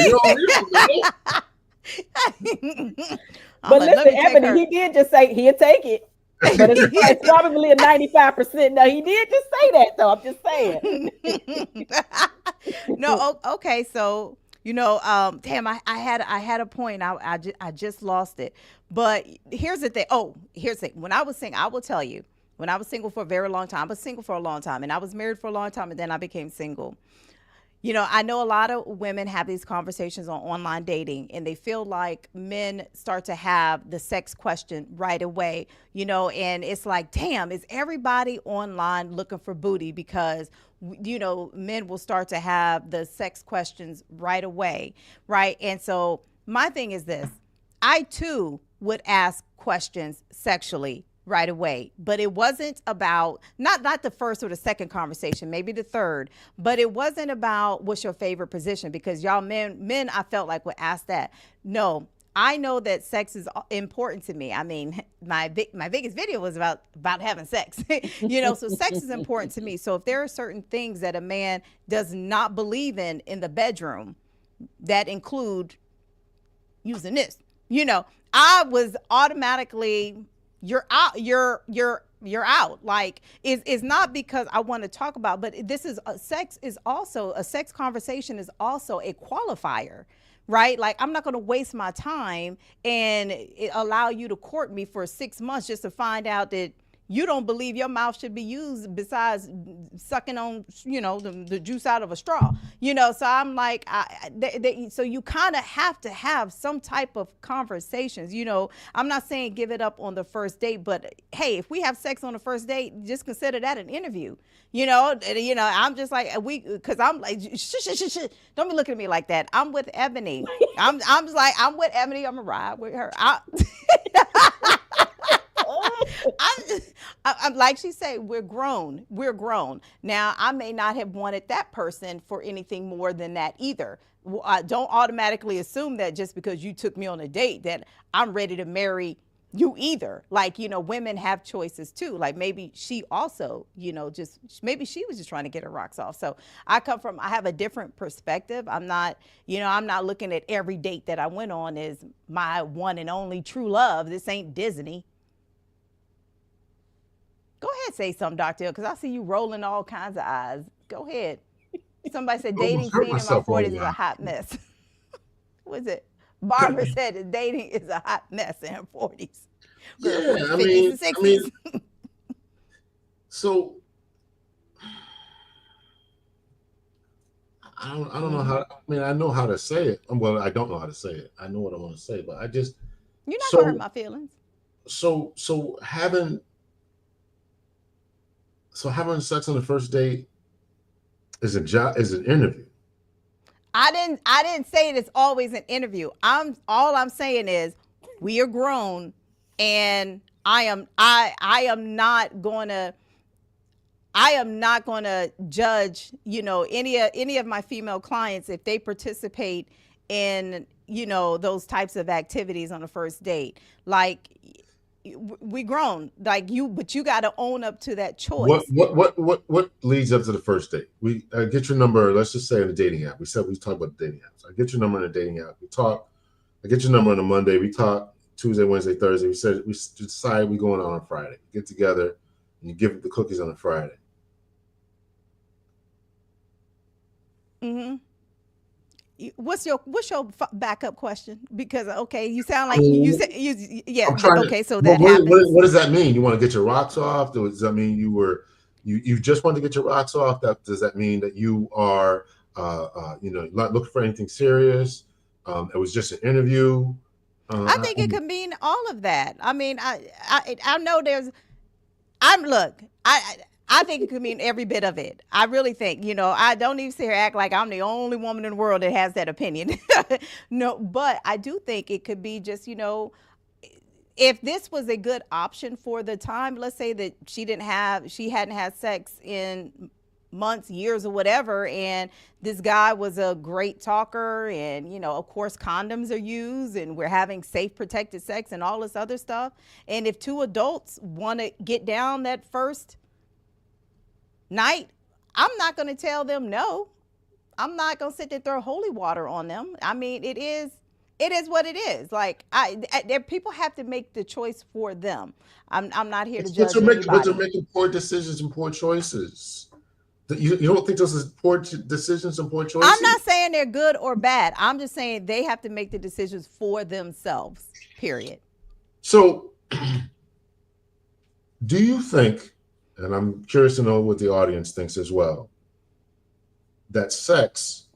But listen, Ebony, he did just say he'll take it. But it's probably a 95%. No, he did just say that, though. I'm just saying. No, okay. So, damn, I had a point. I just lost it. But here's the thing. Here's the thing. When I was single, I will tell you, when I was single for a very long time, I was single for a long time, and I was married for a long time, and then I became single. I know a lot of women have these conversations on online dating, and they feel like men start to have the sex question right away, and it's like, damn, is everybody online looking for booty? Because, men will start to have the sex questions right away, right? And so my thing is this. I, too, would ask questions sexually right away. But it wasn't about not the first or the second conversation, maybe the third, but it wasn't about what's your favorite position, because y'all men I felt like would ask that. No, I know that sex is important to me. I mean, my biggest video was about having sex, so sex is important to me. So if there are certain things that a man does not believe in the bedroom that include using this, I was automatically, you're out, you're out. Like, it's not because I want to talk about, but this is a sex conversation is also a qualifier, right? Like, I'm not going to waste my time and allow you to court me for 6 months just to find out that you don't believe your mouth should be used besides sucking on, the juice out of a straw, So I'm like, so you kind of have to have some type of conversations, I'm not saying give it up on the first date, but hey, if we have sex on the first date, just consider that an interview, I'm just like, cause I'm like, shh. Don't be looking at me like that. I'm with Ebony. I'm just like, I'm with Ebony. I'm gonna ride with her. I'm like she said, we're grown. Now, I may not have wanted that person for anything more than that either. Don't automatically assume that just because you took me on a date that I'm ready to marry you either. Like, women have choices too. Like, maybe she also, maybe she was just trying to get her rocks off. So I have a different perspective. I'm not looking at every date that I went on as my one and only true love. This ain't Disney. Go ahead, say something, Dr. L, because I see you rolling all kinds of eyes. Go ahead. Somebody said dating scene in my 40s is a hot mess. What is it? Barbara said that dating is a hot mess in her 40s. Yeah, 50s and 60s. So I don't know how. I know how to say it. Well, I don't know how to say it. I know what I want to say, but I just. You're not gonna hurt my feelings. So having sex on the first date is an interview. I didn't say it's always an interview. All I'm saying is we are grown, and I am not gonna judge, any of my female clients if they participate in, those types of activities on the first date. Like, we grown, like but you got to own up to that choice. What leads up to the first date? We get your number. Let's just say in the dating app. We talk about the dating apps. I get your number in the dating app. We talk. I get your number on a Monday. We talk Tuesday, Wednesday, Thursday. We decide we going on Friday. Get together, and you give the cookies on a Friday. Mm-hmm. What's your backup question? Because you sound like you said yeah. Okay, so that happens. What does that mean? You want to get your rocks off? Does that mean you just want to get your rocks off? Does that mean that you are not looking for anything serious? It was just an interview. I think it could mean all of that. I mean, I know there's. I think it could mean every bit of it. I really think, I don't even sit here act like I'm the only woman in the world that has that opinion. No, but I do think it could be just, if this was a good option for the time, let's say that she hadn't had sex in months, years, or whatever, and this guy was a great talker, and of course condoms are used, and we're having safe, protected sex and all this other stuff. And if two adults want to get down that first night, I'm not going to tell them no. I'm not going to sit there and throw holy water on them. I mean, it is what it is. Like, people have to make the choice for them. I'm not here to judge anybody. But they're making poor decisions and poor choices. You don't think those are poor decisions and poor choices? I'm not saying they're good or bad. I'm just saying they have to make the decisions for themselves, period. So, do you think, and I'm curious to know what the audience thinks as well, that sex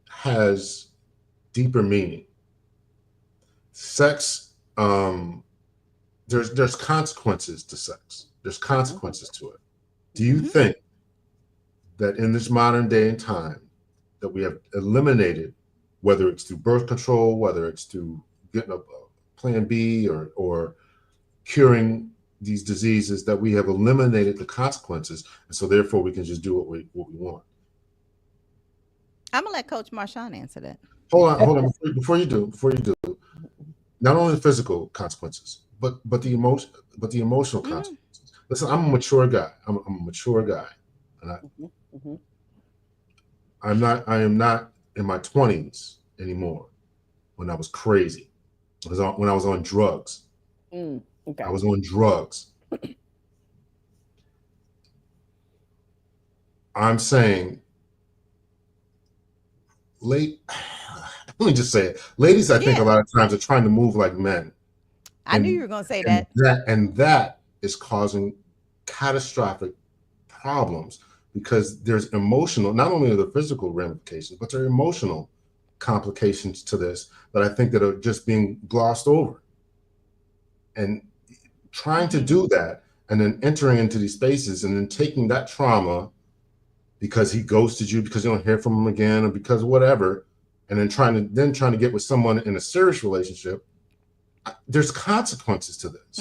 has deeper meaning? Sex, there's consequences to sex. There's consequences to it. Do you think that in this modern day and time that we have eliminated, whether it's through birth control, whether it's through getting a plan B or curing these diseases that we have eliminated the consequences, and so therefore we can just do what we want. I'm gonna let Coach Marshaun answer that. Hold on. Before you do, not only the physical consequences, but the emotional consequences. Listen, I'm a mature guy. I'm a mature guy, and I am not in my 20s anymore. When I was crazy, when I was on drugs. Okay. I was on drugs. I'm saying, let me just say it. Ladies, I think a lot of times are trying to move like men. I knew you were going to say and that. That is causing catastrophic problems because there's emotional, not only are the physical ramifications, but there are emotional complications to this that I think that are just being glossed over. And trying to do that and then entering into these spaces and then taking that trauma because he ghosted you, because you don't hear from him again, or because whatever, and then trying to get with someone in a serious relationship, there's consequences to this.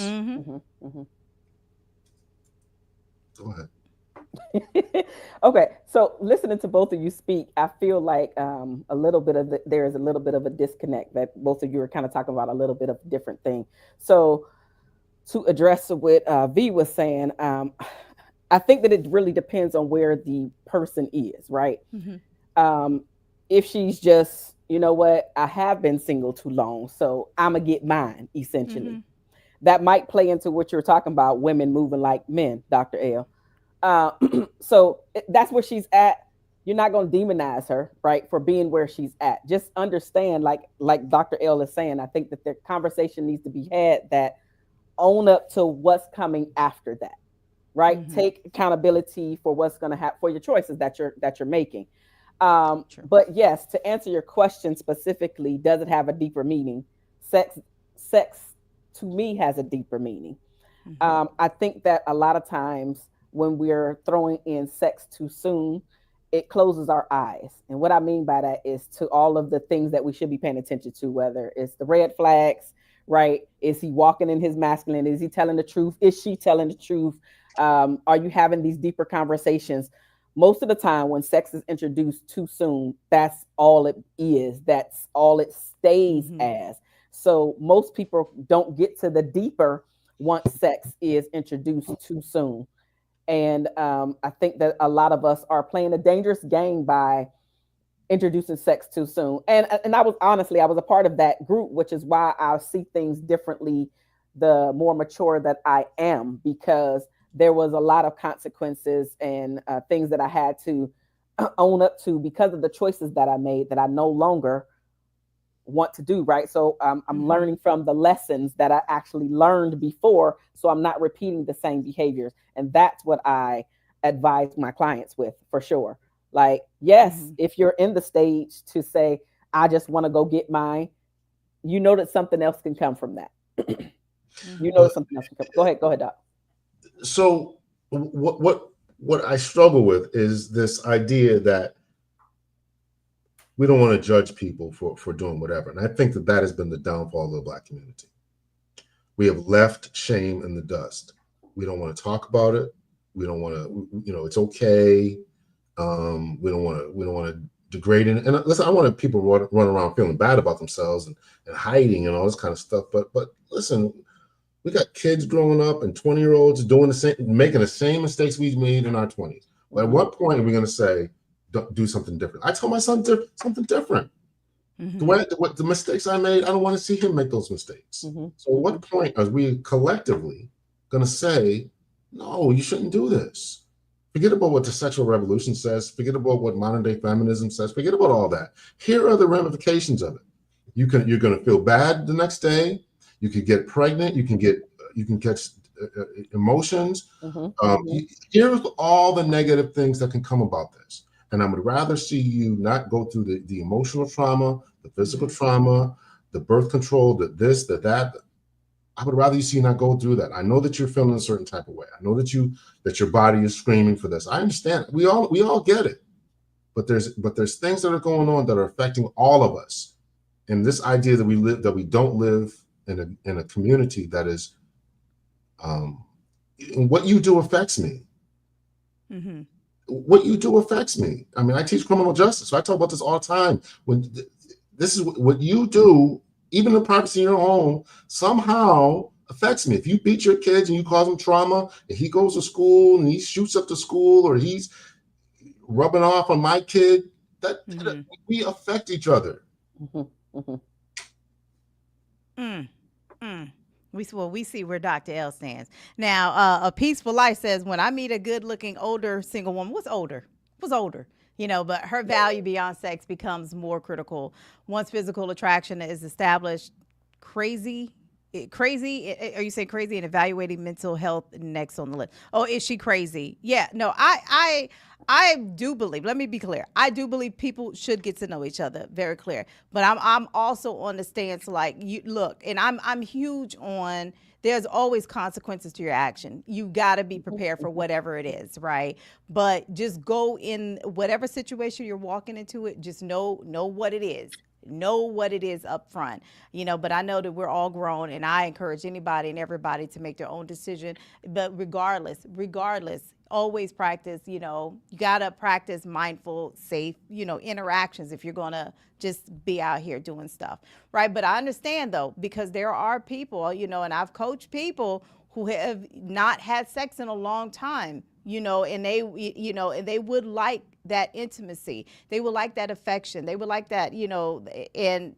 Go ahead. Okay, so listening to both of you speak, I feel like there is a little bit of a disconnect that both of you are kind of talking about a little bit of a different thing. So to address what V was saying, I think that it really depends on where the person is, right? If she's just, you know what, I have been single too long, so I'm gonna get mine, essentially. That might play into what you're talking about, women moving like men, Dr. L. So that's where she's at. You're not going to demonize her, right, for being where she's at. Just understand, like Dr. L is saying, I think that the conversation needs to be had that own up to what's coming after that, right? Take accountability for what's going to happen, for your choices that you're making. But yes, to answer your question specifically, does it have a deeper meaning? Sex to me has a deeper meaning. I think that a lot of times when we're throwing in sex too soon, it closes our eyes. And what I mean by that is to all of the things that we should be paying attention to, whether it's the red flags, right? Is he walking in his masculine? Is he telling the truth? Is she telling the truth? Are you having these deeper conversations? Most of the time when sex is introduced too soon, that's all it is. That's all it stays as. So most people don't get to the deeper once sex is introduced too soon. And I think that a lot of us are playing a dangerous game by introducing sex too soon. And I was a part of that group, which is why I see things differently the more mature that I am, because there was a lot of consequences and things that I had to own up to because of the choices that I made that I no longer want to do, right? So I'm learning from the lessons that I actually learned before, so I'm not repeating the same behaviors. And that's what I advise my clients with, for sure. Like, yes, if you're in the stage to say, I just want to go get mine, you know that something else can come from that. You know that something else can come. Go ahead, Doc. So what I struggle with is this idea that we don't want to judge people for doing whatever. And I think that has been the downfall of the Black community. We have left shame in the dust. We don't want to talk about it. We don't want to, it's okay. We don't want to degrade it. And listen, I wanted people run around feeling bad about themselves and hiding and all this kind of stuff. But listen, we got kids growing up and 20-year-olds doing making the same mistakes we made in our 20s. But at what point are we going to say, do something different? I told my son something different. The mistakes I made, I don't want to see him make those mistakes. So at what point are we collectively going to say, no, you shouldn't do this? Forget about what the sexual revolution says. Forget about what modern day feminism says. Forget about all that. Here are the ramifications of it. You're going to feel bad the next day. You could get pregnant. You can catch emotions. Here's all the negative things that can come about this. And I would rather see you not go through the emotional trauma, the physical trauma, the birth control, that. I would rather you see you not go through that. I know that you're feeling a certain type of way. I know that your body is screaming for this. I understand. We all get it. But there's things that are going on that are affecting all of us. And this idea that we don't live in a community that is what you do affects me. Mm-hmm. What you do affects me. I mean, I teach criminal justice, so I talk about this all the time. When this is what you do, even the privacy in your home, somehow affects me. If you beat your kids and you cause them trauma, and he goes to school and he shoots up the school, or he's rubbing off on my kid, that we affect each other. We see where Dr. L stands. Now, A Peaceful Life says, when I meet a good-looking older single woman, what's older? But her value beyond sex becomes more critical once physical attraction is established. Crazy. Are you saying crazy and evaluating mental health next on the list? Oh, is she crazy? Yeah, no, I do believe, let me be clear. I do believe people should get to know each other, very clear. But I'm also on the stance like, you look, and I'm huge on, there's always consequences to your action. You got to be prepared for whatever it is, right? But just go in whatever situation you're walking into it, just know what it is. Know what it is up front, but I know that we're all grown, and I encourage anybody and everybody to make their own decision. But regardless, always practice, you got to practice mindful, safe, interactions if you're going to just be out here doing stuff, right? But I understand, though, because there are people, and I've coached people who have not had sex in a long time, and they would like that intimacy. They would like that affection. They would like that, and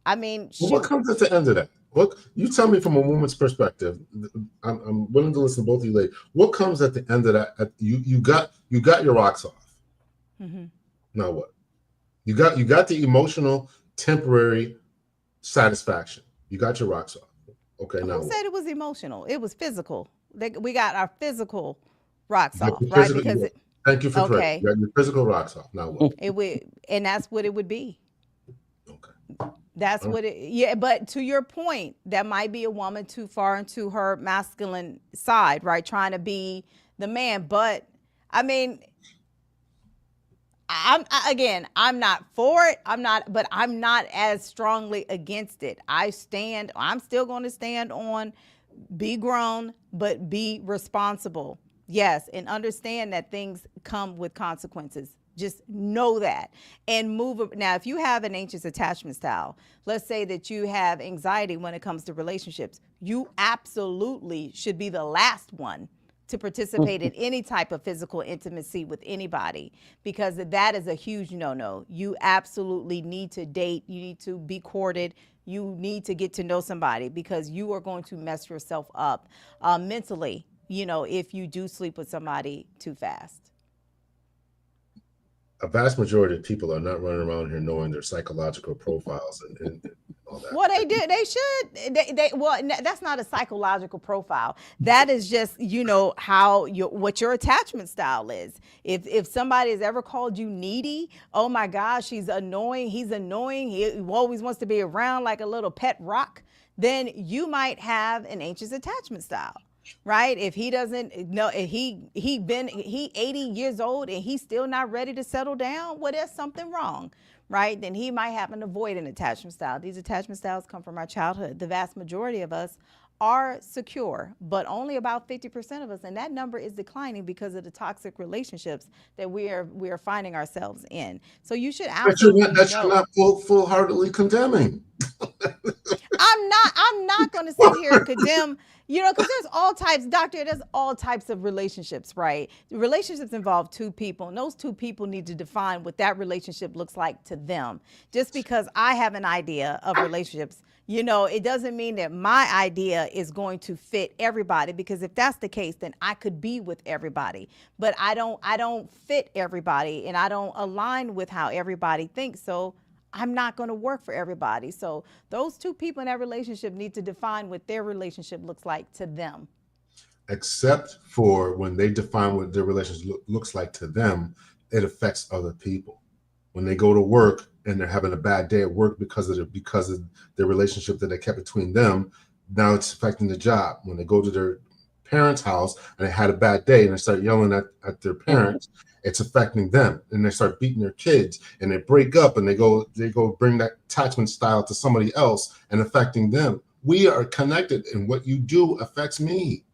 I mean, what comes at the end of that? What you tell me from a woman's perspective? I'm willing to listen to both of you ladies. What comes at the end of that? You got your rocks off. Mm-hmm. Now what? You got the emotional temporary satisfaction. You got your rocks off. Okay, now who said it was emotional? It was physical. We got our physical rocks off, right? Physical, because thank you for correcting. You got your physical rocks off. Now what? And that's what it would be. Okay. That's what it, yeah. But to your point, that might be a woman too far into her masculine side, right? Trying to be the man. But I mean, I'm not for it. But I'm not as strongly against it. I'm still going to stand on, be grown, but be responsible. Yes. And understand that things come with consequences. Just know that and move. Now, if you have an anxious attachment style, let's say that you have anxiety when it comes to relationships, you absolutely should be the last one to participate in any type of physical intimacy with anybody, because that is a huge no-no. You absolutely need to date. You need to be courted. You need to get to know somebody, because you are going to mess yourself up mentally, if you do sleep with somebody too fast. A vast majority of people are not running around here knowing their psychological profiles and all that. Well, they do. They should. Well, that's not a psychological profile. That is just, what your attachment style is. If somebody has ever called you needy, oh my gosh, she's annoying. He's annoying. He always wants to be around like a little pet rock. Then you might have an anxious attachment style. Right? If he doesn't know, if he 80 years old and he's still not ready to settle down, well, there's something wrong, right? Then he might have an avoidant attachment style. These attachment styles come from our childhood. The vast majority of us are secure, but only about 50% of us, and that number is declining because of the toxic relationships that we are finding ourselves in. So you should absolutely know. You're not full-heartedly condemning. I'm not going to sit here and condemn, because there's all types, doctor, there's all types of relationships, right? Relationships involve two people, and those two people need to define what that relationship looks like to them. Just because I have an idea of relationships, it doesn't mean that my idea is going to fit everybody, because if that's the case, then I could be with everybody. But I don't fit everybody, and I don't align with how everybody thinks. So I'm not going to work for everybody. So those two people in that relationship need to define what their relationship looks like to them. Except for when they define what their relationship looks like to them, it affects other people. When they go to work and they're having a bad day at work because of the relationship that they kept between them, now it's affecting the job. When they go to their parents' house and they had a bad day and they start yelling at their parents, it's affecting them, and they start beating their kids, and they break up, and they go bring that attachment style to somebody else and affecting them. We are connected, and what you do affects me.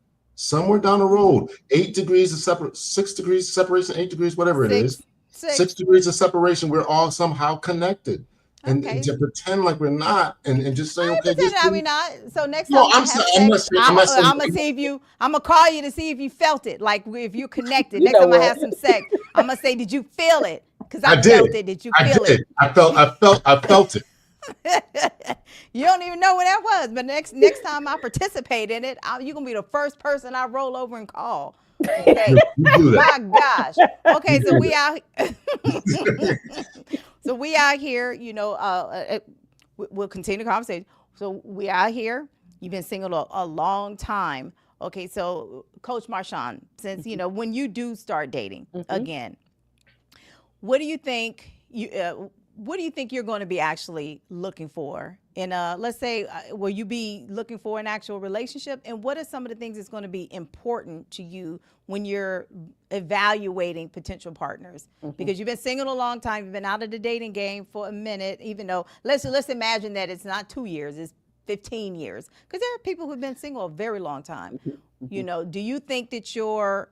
somewhere down the road, 8 degrees of 6 degrees of separation, 8 degrees, whatever it is, Six. 6 degrees of separation, we're all somehow connected. And Okay. to pretend like we're not, and just say, I ain't okay, this pretending we not. So next no, time we have I'm sex, not saying, I'm not saying, I'm gonna see if you. I'm gonna call you to see if you felt it. Like if you're connected. You Next know time I what? have some sex, I'm gonna say, did you feel it? Because I I did. felt it. Did you feel it? I felt it. You don't even know what that was. But next time I participate in it, you're gonna be the first person I roll over and call. Okay. You do that. My gosh. Okay, so do we out. So we out here. You know, we'll continue the conversation. So we out here. You've been single a long time. Okay, so Coach Marshaun, since you know when you do start dating again, what do you think you're going to be actually looking for in let's say will you be looking for an actual relationship, and what are some of the things that's going to be important to you when you're evaluating potential partners? Because you've been single a long time, you've been out of the dating game for a minute, even though let's imagine that it's not 2 years, it's 15 years, because there are people who've been single a very long time. You know, do you think that your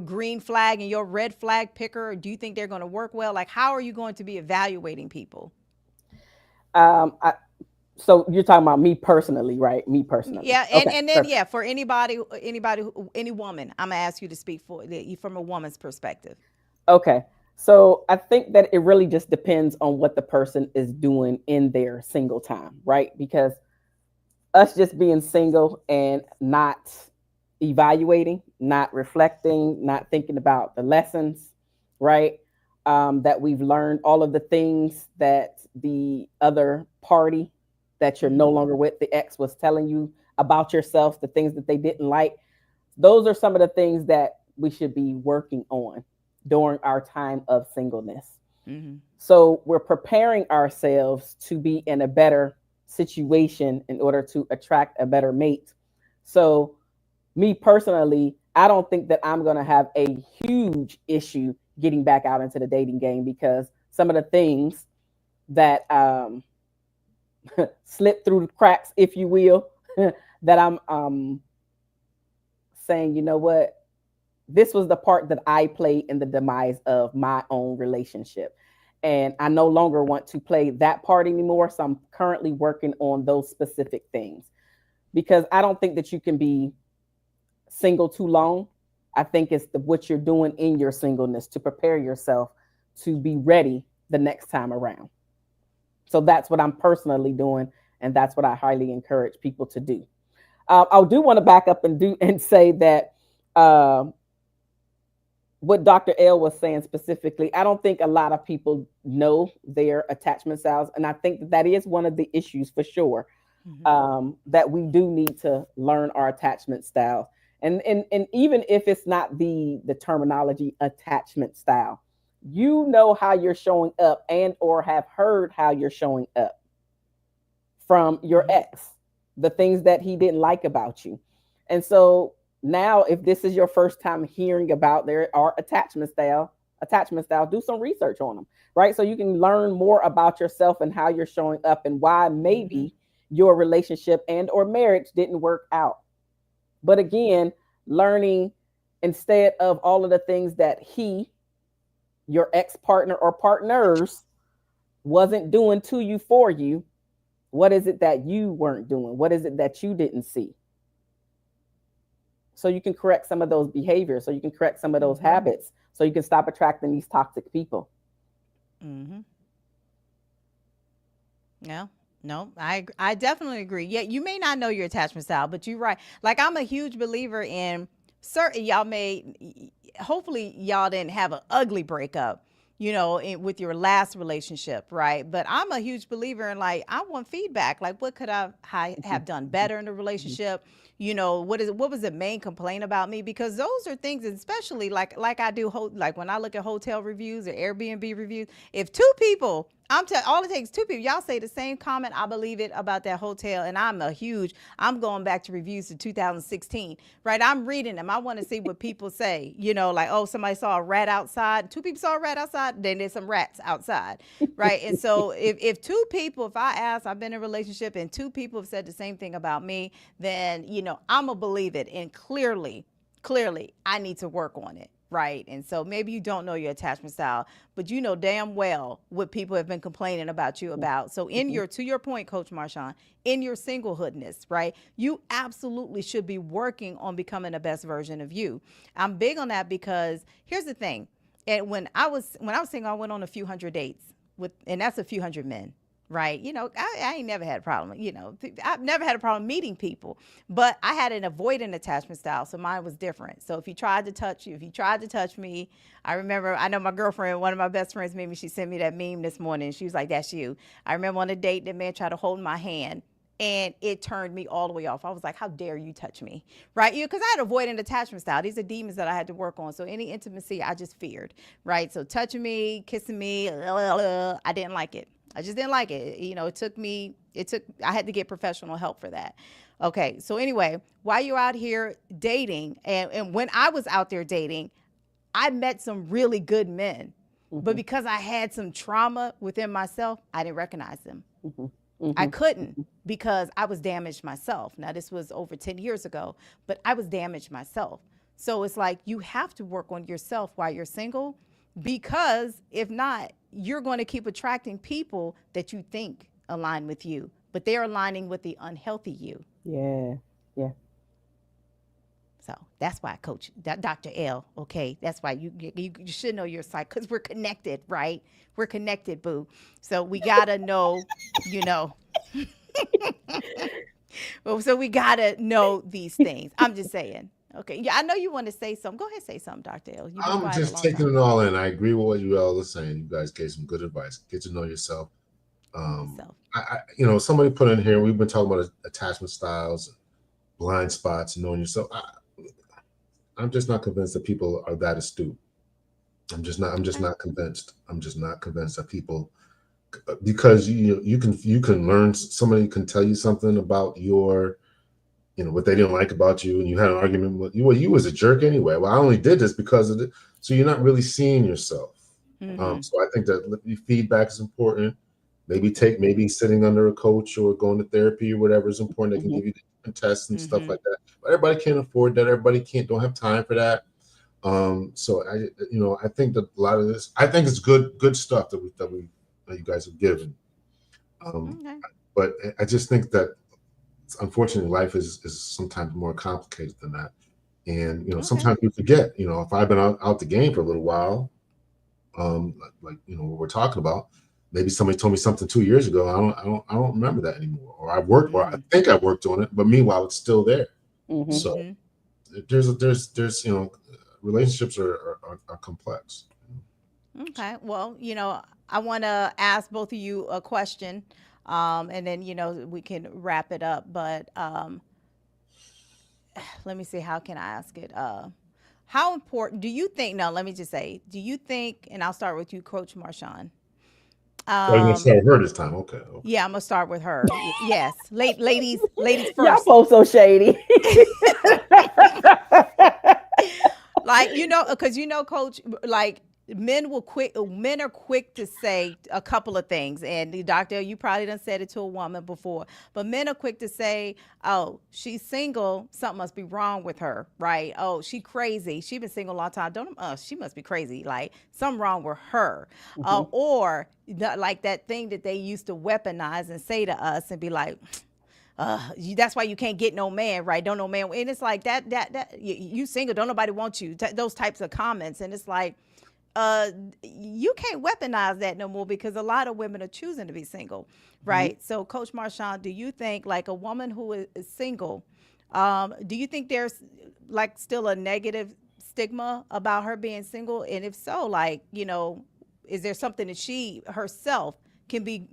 green flag and your red flag picker, do you think they're going to work well? Like, how are you going to be evaluating people? So you're talking about me personally, right? Me personally. Yeah, Okay, and then perfect. yeah, for any woman, I'm gonna ask you to speak from a woman's perspective. Okay. So I think that it really just depends on what the person is doing in their single time, right? Because us just being single and not evaluating, not reflecting, not thinking about the lessons, right? That we've learned, all of the things that the other party that you're no longer with, the ex, was telling you about yourself, the things that they didn't like. Those are some of the things that we should be working on during our time of singleness. So we're preparing ourselves to be in a better situation in order to attract a better mate. So me personally, I don't think that I'm going to have a huge issue getting back out into the dating game, because some of the things that slip through the cracks, if you will, that I'm saying, you know what, this was the part that I played in the demise of my own relationship. And I no longer want to play that part anymore. So I'm currently working on those specific things, because I don't think that you can be single too long. I think it's what you're doing in your singleness to prepare yourself to be ready the next time around. So that's what I'm personally doing, and that's what I highly encourage people to do. I do want to back up and say that what Dr. L was saying specifically, I don't think a lot of people know their attachment styles, and I think that is one of the issues for sure. That we do need to learn our attachment style, and even if it's not the terminology attachment style, you know how you're showing up and or have heard how you're showing up from your ex, the things that he didn't like about you. And so now, if this is your first time hearing about their attachment style, do some research on them, right? So you can learn more about yourself and how you're showing up and why maybe your relationship and or marriage didn't work out. But again, learning, instead of all of the things that your ex-partner or partners, wasn't doing to you for you, what is it that you weren't doing? What is it that you didn't see? So you can correct some of those behaviors, so you can correct some of those habits, so you can stop attracting these toxic people. Yeah. No, I definitely agree. Yeah, you may not know your attachment style, but you're right. Like, I'm a huge believer in certain, hopefully y'all didn't have an ugly breakup, with your last relationship, right? But I'm a huge believer in, like, I want feedback. Like, what could I have done better in the relationship? What was the main complaint about me? Because those are things, especially like I do, like when I look at hotel reviews or Airbnb reviews, if two people all it takes two people. Y'all say the same comment. I believe it about that hotel. And I'm going back to reviews to 2016, right? I'm reading them. I want to see what people say, like, oh, somebody saw a rat outside. Two people saw a rat outside. Then there's some rats outside, right? And so if two people, if I ask, I've been in a relationship and two people have said the same thing about me, then, I'm going to believe it. And clearly, I need to work on it. Right. And so maybe you don't know your attachment style, but you know damn well what people have been complaining about you about. So to your point, Coach Marshaun, in your singlehoodness, right, you absolutely should be working on becoming the best version of you. I'm big on that because here's the thing. And when I was single, I went on a few hundred dates and that's a few hundred men. Right. I ain't never had a problem. I've never had a problem meeting people, but I had an avoidant attachment style. So mine was different. So if you tried to touch me, I know my girlfriend, one of my best friends, she sent me that meme this morning. She was like, that's you. I remember on a date, that man tried to hold my hand and it turned me all the way off. I was like, how dare you touch me? Right. Because I had avoidant attachment style. These are demons that I had to work on. So any intimacy, I just feared. Right. So touching me, kissing me, I didn't like it. I just didn't like it. I had to get professional help for that. Okay. So anyway, while you're out here dating and when I was out there dating, I met some really good men, but because I had some trauma within myself, I didn't recognize them. I couldn't because I was damaged myself. Now this was over 10 years ago, but I was damaged myself. So it's like, you have to work on yourself while you're single, because if not, you're going to keep attracting people that you think align with you, but they're aligning with the unhealthy you. Yeah. So that's why I coach Dr. L. Okay. That's why you should know your side, because we're connected, right? We're connected, boo. So we got to know, so we got to know these things. I'm just saying. Okay. Yeah, I know you want to say something. Go ahead, say something, Dr. L. I'm just taking it all in. I agree with what you all are saying. You guys gave some good advice. Get to know yourself. Somebody put in here, we've been talking about attachment styles, blind spots, and knowing yourself. I'm just not convinced that people are that astute. I'm just not convinced. I'm just not convinced that people, because you can learn, somebody can tell you something about your, what they didn't like about you, and you had an argument with you. Well, you was a jerk anyway. Well, I only did this because of it. So you're not really seeing yourself. So I think that feedback is important. Maybe sitting under a coach or going to therapy or whatever is important. They can give you different tests and stuff like that. But everybody can't afford that. Everybody don't have time for that. So I think that a lot of this, I think it's good stuff that you guys have given. But I just think that, unfortunately, life is sometimes more complicated than that. And, sometimes we forget, if I've been out the game for a little while, what we're talking about, maybe somebody told me something 2 years ago. I don't remember that anymore. Or I think I worked on it, but meanwhile, it's still there. So there's relationships are complex. Okay. Well, I want to ask both of you a question. And then, we can wrap it up, but, let me see, how can I ask it? How important do you think, let me just say, do you think, and I'll start with you, Coach Marshaun. You're going to start with her this time. Okay. Yeah, I'm going to start with her. Yes. Ladies first. Y'all both so shady. Like, because Coach, like, men are quick to say a couple of things. And Dr. You probably done said it to a woman before, but men are quick to say, oh, she's single, something must be wrong with her, right? Oh, she crazy. She been single a long time. She must be crazy. Like, something wrong with her. Or like that thing that they used to weaponize and say to us and be like, that's why you can't get no man, right? Don't no man. And it's like that you single, don't nobody want you. Those types of comments. And it's like, you can't weaponize that no more, because a lot of women are choosing to be single, right? So Coach Marshaun, do you think, like, a woman who is single, do you think there's like still a negative stigma about her being single? And if so, like, is there something that she herself can be,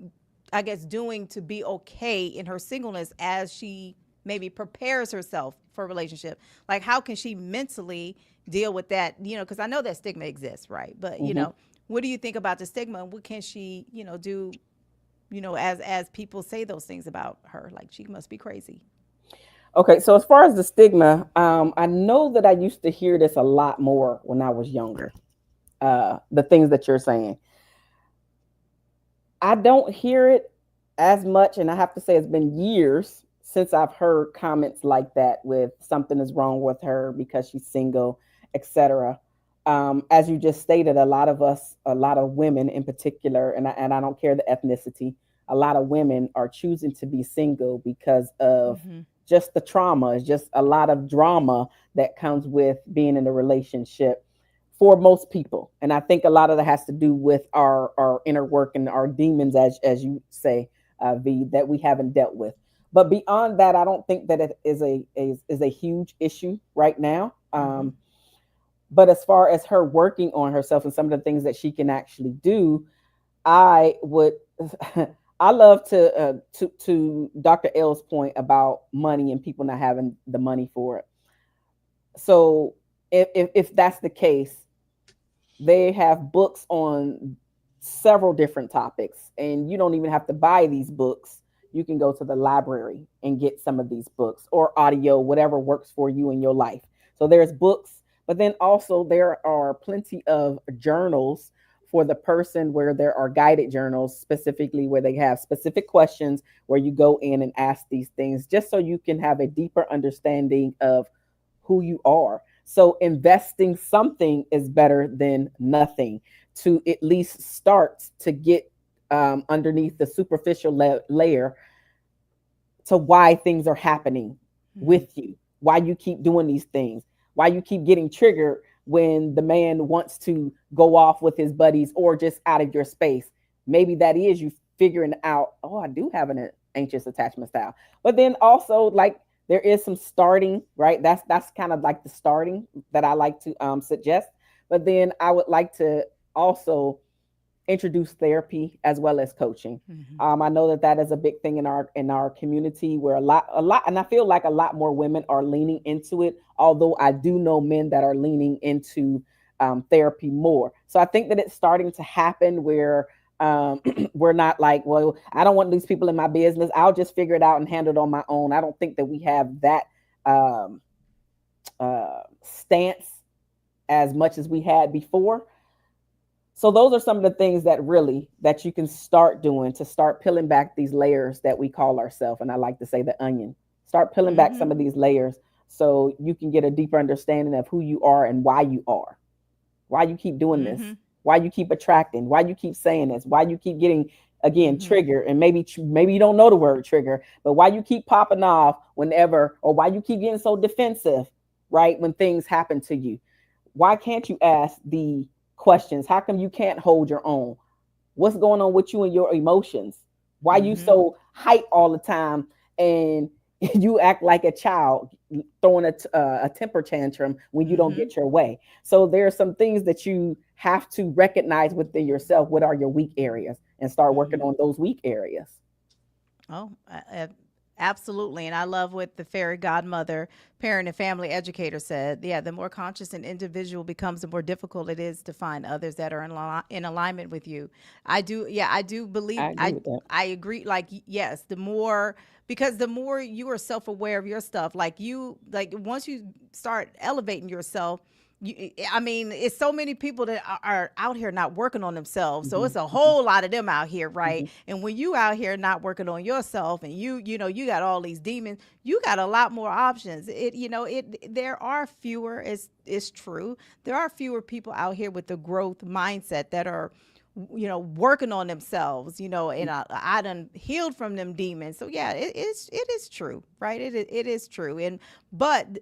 I guess, doing to be okay in her singleness as she maybe prepares herself for a relationship? Like, how can she mentally deal with that? Because I know that stigma exists, right? But, what do you think about the stigma? What can she, do, as people say those things about her, like she must be crazy. Okay, so as far as the stigma, I know that I used to hear this a lot more when I was younger. The things that you're saying, I don't hear it as much, and I have to say it's been years since I've heard comments like that with something is wrong with her because she's single, etc. As you just stated, a lot of us, a lot of women in particular, and I don't care the ethnicity, a lot of women are choosing to be single because of Mm-hmm. just the trauma. It's just a lot of drama that comes with being in a relationship for most people. And I think a lot of that has to do with our inner work and our demons, as you say, V, that we haven't dealt with. But beyond that, I don't think that it is a huge issue right now. Mm-hmm. But as far as her working on herself and some of the things that she can actually do, I would. I love to Dr. L's point about money and people not having the money for it. So if that's the case, they have books on several different topics, and you don't even have to buy these books. You can go to the library and get some of these books or audio, whatever works for you in your life. So there's books, but then also there are plenty of journals for the person, where there are guided journals specifically where they have specific questions where you go in and ask these things just so you can have a deeper understanding of who you are. So investing something is better than nothing, to at least start to get underneath the superficial layer to why things are happening Mm-hmm. with you, why you keep doing these things, why you keep getting triggered when the man wants to go off with his buddies or just out of your space. Maybe that is you figuring out, oh, I do have an anxious attachment style. But then also, like, there is some starting, right? That's kind of like the starting that I like to suggest. But then I would like to also introduce therapy as well as coaching. Mm-hmm. I know that that is a big thing in our community, where a lot, and I feel like a lot more women are leaning into it. Although I do know men that are leaning into therapy more. So I think that it's starting to happen where we're not like, well, I don't want these people in my business. I'll just figure it out and handle it on my own. I don't think that we have that um, stance as much as we had before. So those are some of the things that really that you can start doing to start peeling back these layers that we call ourselves. And I like to say the onion. Start peeling back Mm-hmm. some of these layers so you can get a deeper understanding of who you are and why you are, why you keep doing this, Mm-hmm. why you keep attracting, why you keep saying this, why you keep getting again Mm-hmm. triggered, and maybe you don't know the word trigger, but why you keep popping off whenever, or why you keep getting so defensive, right, when things happen to you. Why can't you ask the questions? How come you can't hold your own? What's going on with you and your emotions? Why you Mm-hmm. so hype all the time, and you act like a child throwing a temper tantrum when you don't Mm-hmm. get your way? So there are some things that you have to recognize within yourself. What are your weak areas, and start working Mm-hmm. on those weak areas. Oh, absolutely. And I love what the fairy godmother, parent, and family educator said. Yeah, the more conscious an individual becomes, the more difficult it is to find others that are in alignment with you. I do. Yeah, I do believe. I agree with that. I agree. Like, yes, the more, because the more you are self aware of your stuff, like once you start elevating yourself. I mean, it's so many people that are out here not working on themselves. So Hmm. it's a whole lot of them out here, right? Hmm. And when you out here not working on yourself, and you got all these demons, you got a lot more options. There are fewer. It's true. There are fewer people out here with the growth mindset that are working on themselves, and I done healed from them demons. So yeah, it is true, right? It is true. And but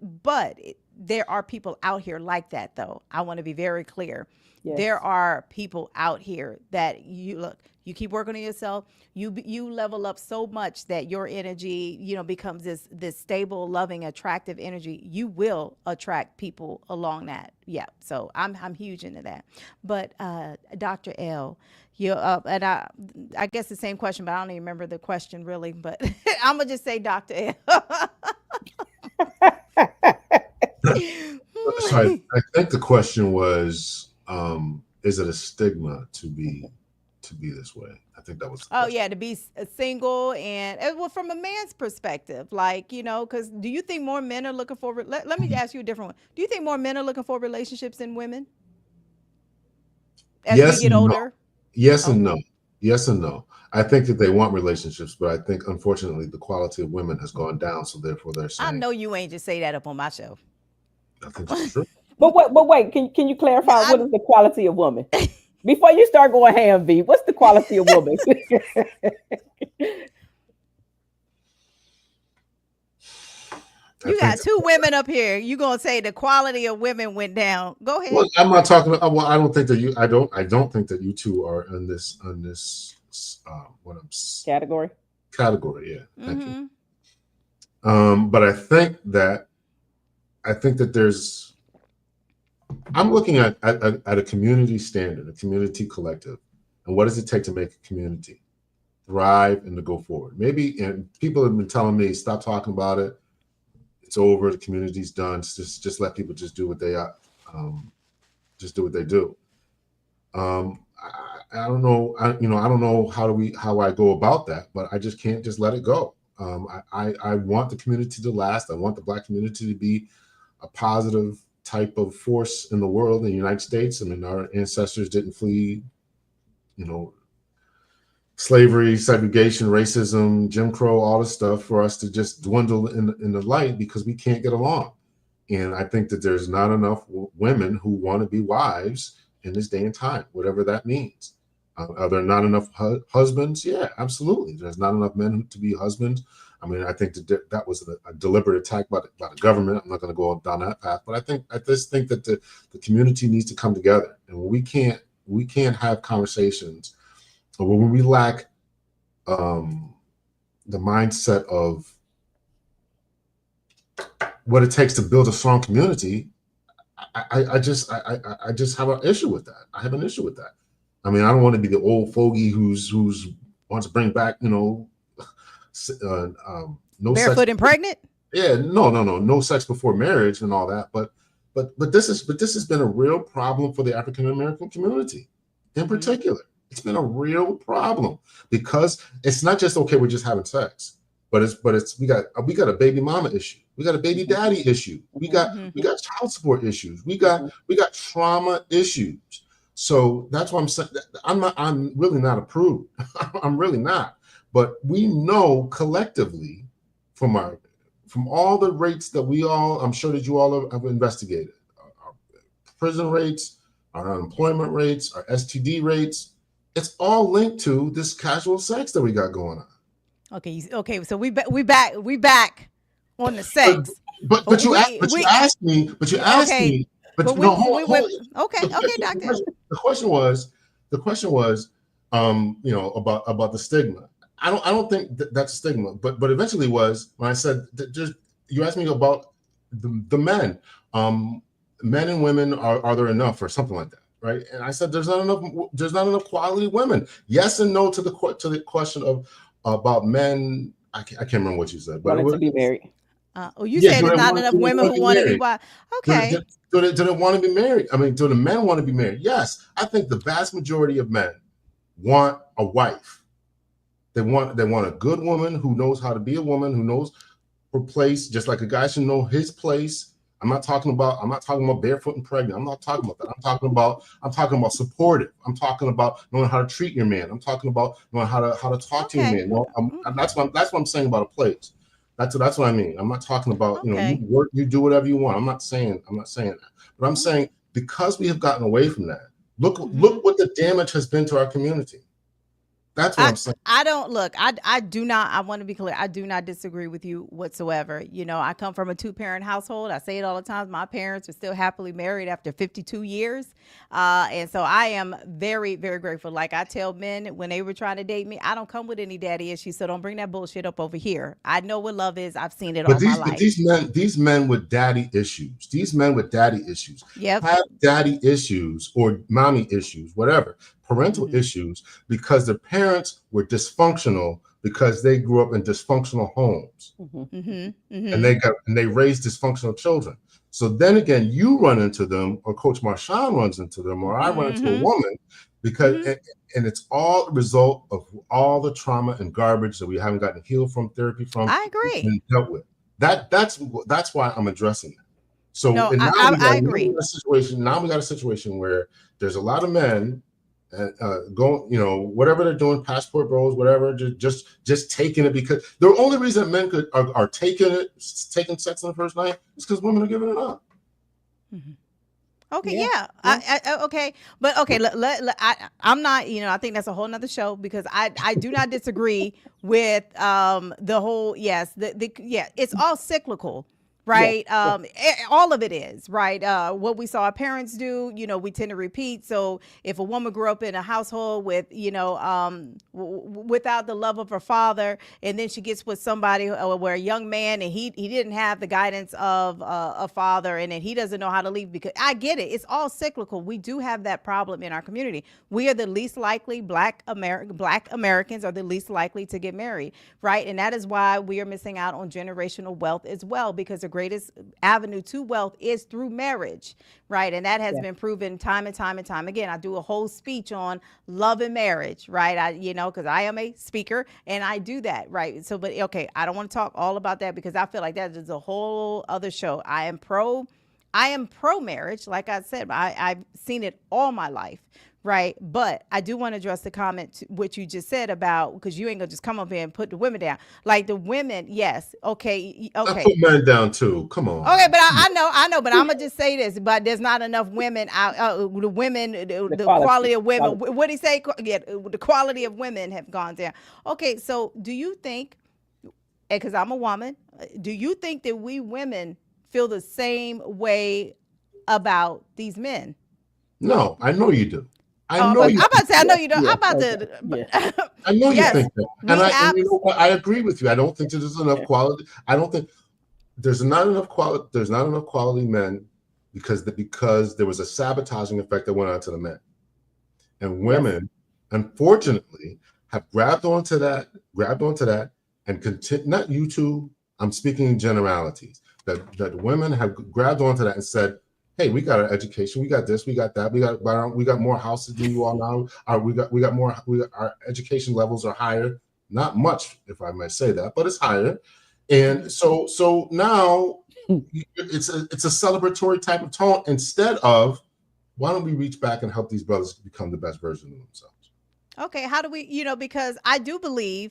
there are people out here like that, though. I want to be very clear. Yes. There are people out here that you keep working on yourself, you level up so much that your energy, becomes this stable, loving, attractive energy. You will attract people along that. Yeah. So I'm huge into that. But Dr. L, you and I guess the same question, but I don't even remember the question really. But I'm gonna just say Dr. L. So I think the question was, is it a stigma to be this way? I think that was the Oh question. yeah, to be single and well, from a man's perspective, like because do you think more men are looking for? Let me ask you a different one. Do you think more men are looking for relationships than women as we Yes get and no. older? Yes and Okay, no. Yes and no. I think that they want relationships, but I think unfortunately the quality of women has gone down. So therefore they're I saying, know you ain't just say that up on my show. I think it's true. But wait, can you clarify what I'm is the quality of woman? Before you start going ham, V, what's the quality of woman? I You think, got two women up here. You gonna say the quality of women went down? Go ahead. well, I'm not talking about, well, I don't think that I don't think that you two are in this, what I'm Category. category. Yeah. Thank you. Mm-hmm. But I think that I'm looking at a community standard, a community collective. And what does it take to make a community thrive and to go forward? Maybe, and people have been telling me, stop talking about it. It's over. The community's done. Just let people just do what they just do what they do. I don't know. I don't know how I go about that, but I just can't just let it go. I want the community to last. I want the Black community to be a positive type of force in the world, in the United States. I mean, our ancestors didn't flee, slavery, segregation, racism, Jim Crow, all this stuff for us to just dwindle in the light because we can't get along. And I think that there's not enough women who want to be wives in this day and time, whatever that means. Are there not enough husbands? Yeah, absolutely. There's not enough men to be husbands. I mean, I think that was a deliberate attack by the government. I'm not going to go down that path, but I just think that the community needs to come together, and we can't have conversations when we lack the mindset of what it takes to build a strong community. I just have an issue with that. I have an issue with that. I mean, I don't want to be the old fogey who's wants to bring back, no Barefoot sex. and pregnant. Yeah, no sex before marriage and all that. But this has been a real problem for the African American community, in particular. It's been a real problem because it's not just okay, we're just having sex, but it's we got a baby mama issue, we got a baby daddy issue, we got child support issues, we got trauma issues. So that's why I'm saying I'm really not approved. I'm really not. But we know collectively from all the rates that I'm sure that you all have investigated, our prison rates, our unemployment rates, our STD rates, it's all linked to this casual sex that we got going on. Okay. So we back on the sex. But you asked me. Okay. But But no, okay, doctor. The question was, about the stigma. I don't think that's a stigma, but eventually was when I said that just you asked me about the men, men and women are there enough or something like that, right? And I said there's not enough quality women. Yes and no to the question of about men. I can't remember what you said, but Wanted to be married. You said there's not enough do they women who want to be wild. Okay. Do they want to be married? I mean, do the men want to be married? Yes. I think the vast majority of men want a wife. They want a good woman who knows how to be a woman, who knows her place, just like a guy should know his place. I'm not talking about barefoot and pregnant. I'm not talking about that. I'm talking about supportive. I'm talking about knowing how to treat your man. I'm talking about knowing how to talk to your man. That's what I'm saying about a place. That's what I mean. I'm not talking about, you work, you do whatever you want. I'm not saying that. But I'm saying because we have gotten away from that, look what the damage has been to our community. That's what I'm saying. I do not, I want to be clear. I do not disagree with you whatsoever. I come from a 2-parent household. I say it all the time. My parents are still happily married after 52 years. And so I am very, very grateful. Like I tell men when they were trying to date me, I don't come with any daddy issues. So don't bring that bullshit up over here. I know what love is. I've seen it all my life. But these men with daddy issues, Yep. have daddy issues or mommy issues, whatever, parental issues, because their parents were dysfunctional because they grew up in dysfunctional homes, and they raised dysfunctional children. So then again, you run into them, or Coach Marshaun runs into them, or I run into a woman, because and it's all a result of all the trauma and garbage that we haven't gotten healed from, therapy from, I agree. and dealt with. That's why I'm addressing it. So No, and now I agree. we got a situation where there's a lot of men going, whatever they're doing, passport bros, whatever, just taking it, because the only reason men are taking sex on the first night is because women are giving it up. Okay, yeah. Okay, but okay. I'm not. I think that's a whole nother show, because I do not disagree with the whole. Yes, it's all cyclical. Right. All of it is right. What we saw our parents do, we tend to repeat. So if a woman grew up in a household with, without the love of her father, and then she gets with somebody where a young man, and he didn't have the guidance of a father, and then he doesn't know how to leave, because I get it. It's all cyclical. We do have that problem in our community. We are the least likely Black Americans are the least likely to get married. Right. And that is why we are missing out on generational wealth as well, because the greatest avenue to wealth is through marriage, right? And that has been proven time and time and time again. I do a whole speech on love and marriage, right? Because I am a speaker and I do that, right? So, but okay, I don't want to talk all about that, because I feel like that is a whole other show. I am pro marriage. Like I said, I've seen it all my life. Right. But I do want to address the comment, what you just said about, because you ain't gonna just come up here and put the women down. Like the women. Yes. Okay. I put men down too. Come on. Okay. But I know. But I'm going to just say this, but there's not enough women out. The quality of women. What do you say? Yeah. The quality of women have gone down. Okay. So do you think, because I'm a woman, do you think that we women feel the same way about these men? No, I know you do. I'm about to say, I know you don't. I'm about to. I know you think that, and you know what? I agree with you. I don't think there's enough quality. I don't think there's not enough quality. There's not enough quality men, because there was a sabotaging effect that went on to the men, and women, unfortunately, have grabbed onto that, and continue. Not you two. I'm speaking in generalities. That women have grabbed onto that and said, hey, we got our education, we got this, we got that, we got more houses than you all now. Our education levels are higher. Not much, if I may say that, but it's higher. And so now it's a celebratory type of tone, instead of, why don't we reach back and help these brothers become the best version of themselves? Okay, how do we, because I do believe,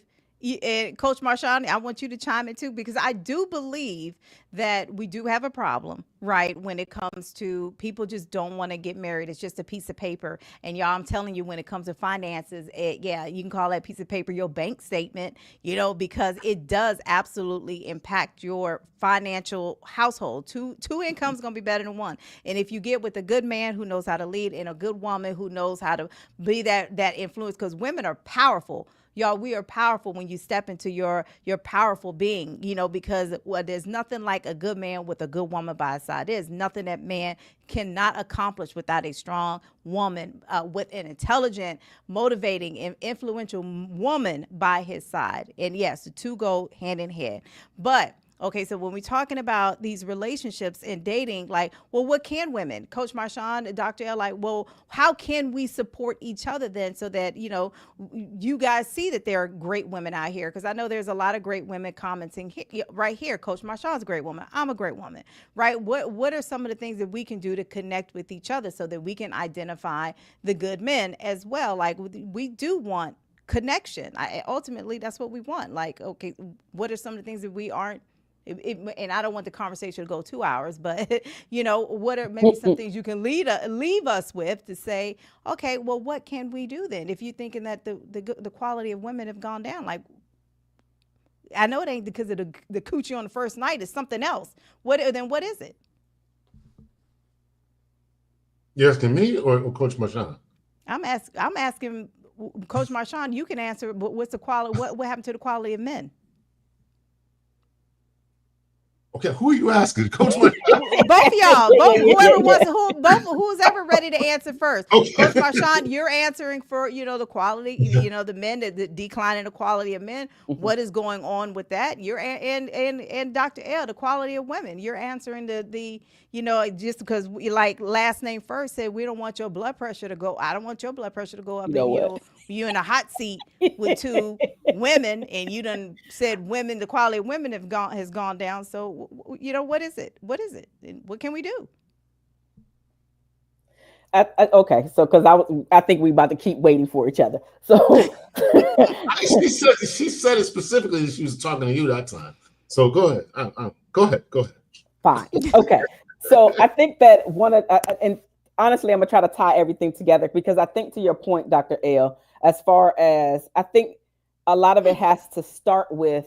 and Coach Marshaun, I want you to chime in too, because I do believe that we do have a problem, right? When it comes to people just don't want to get married. It's just a piece of paper. And y'all, I'm telling you, when it comes to finances, you can call that piece of paper your bank statement, because it does absolutely impact your financial household. Two incomes going to be better than one. And if you get with a good man who knows how to lead, and a good woman who knows how to be that influence, because women are powerful. Y'all, we are powerful when you step into your powerful being, because there's nothing like a good man with a good woman by his side. There's nothing that man cannot accomplish without a strong woman, with an intelligent, motivating, and influential woman by his side. And yes, the two go hand in hand. But okay, so when we're talking about these relationships and dating, like, well, what can women, Coach Marshaun, Dr. L, like, well, how can we support each other then, so that, you guys see that there are great women out here? Because I know there's a lot of great women commenting right here. Coach Marshaun's a great woman. I'm a great woman, right? What are some of the things that we can do to connect with each other so that we can identify the good men as well? Like, we do want connection. Ultimately, that's what we want. Like, okay, what are some of the things that we aren't, and I don't want the conversation to go 2 hours, but what are maybe some things you can leave us with to say, okay, well, what can we do then? If you're thinking that the quality of women have gone down, like, I know it ain't because of the coochie on the first night. It's something else. What is it? You're asking me or Coach Marshaun? I'm asking Coach Marshaun. You can answer. What's the quality? What happened to the quality of men? Okay, who are you asking, Coach Marshaun? Both of y'all, both whoever wants Yeah. who's ever ready to answer first. Okay. Coach Marshaun, you're answering for the quality, the men, the decline in the quality of men. Mhm. What is going on with that? You're and Dr. L, the quality of women. You're answering the just because we like last name first said we don't want your blood pressure to go. I don't want your blood pressure to go up, You know and what? you in a hot seat with two women, and you done said women, the quality of women has gone down. So what is it? What is it? And what can we do? Okay, so because I think we about to keep waiting for each other. So She said it specifically. She was talking to you that time. So go ahead. Go ahead. Go ahead. fine. Okay. So I think that and honestly, I'm gonna try to tie everything together because I think to your point, Dr. L, as far as I think a lot of it has to start with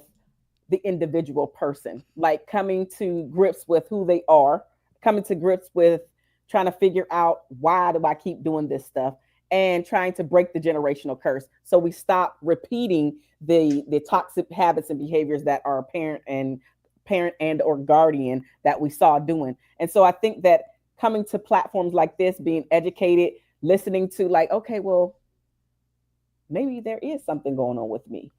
the individual person, like coming to grips with who they are, coming to grips with trying to figure out why do I keep doing this stuff and trying to break the generational curse. So we stop repeating the toxic habits and behaviors that our parent and or guardian that we saw doing. And so I think that coming to platforms like this, being educated, listening to like, okay, well, maybe there is something going on with me.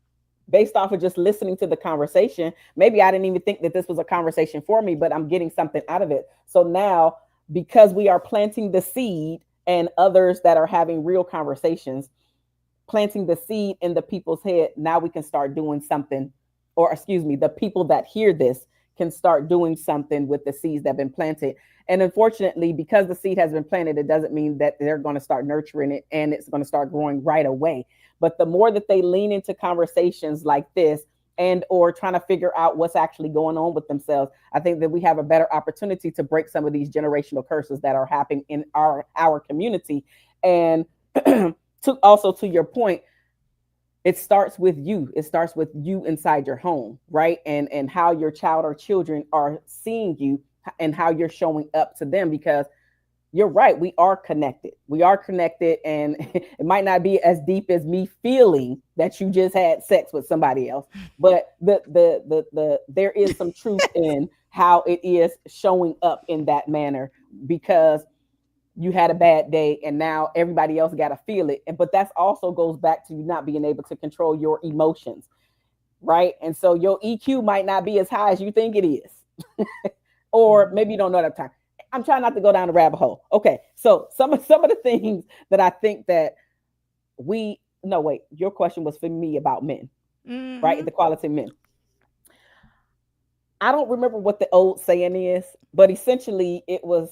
Based off of just listening to the conversation, maybe I didn't even think that this was a conversation for me, but I'm getting something out of it. So now, because we are planting the seed and others that are having real conversations, planting the seed in the people's head, now we can start doing something, or excuse me, the people that hear this can start doing something with the seeds that have been planted. And unfortunately, because the seed has been planted, it doesn't mean that they're going to start nurturing it and it's going to start growing right away. But the more that they lean into conversations like this and or trying to figure out what's actually going on with themselves, I think that we have a better opportunity to break some of these generational curses that are happening in our community. And to your point, it starts with you. It starts with you inside your home, right? And how your child or children are seeing you and how you're showing up to them, because you're right, we are connected. We are connected, and it might not be as deep as me feeling that you just had sex with somebody else, but there is some truth in how it is showing up in that manner, because you had a bad day and now everybody else got to feel it. And but that's also goes back to you not being able to control your emotions, right? And so your EQ might not be as high as you think it is. Or maybe you don't know that time. I'm trying not to go down the rabbit hole. Okay, so some of the things that I think that we no wait, your question was for me about men, right? The quality of men. I don't remember what the old saying is, but essentially it was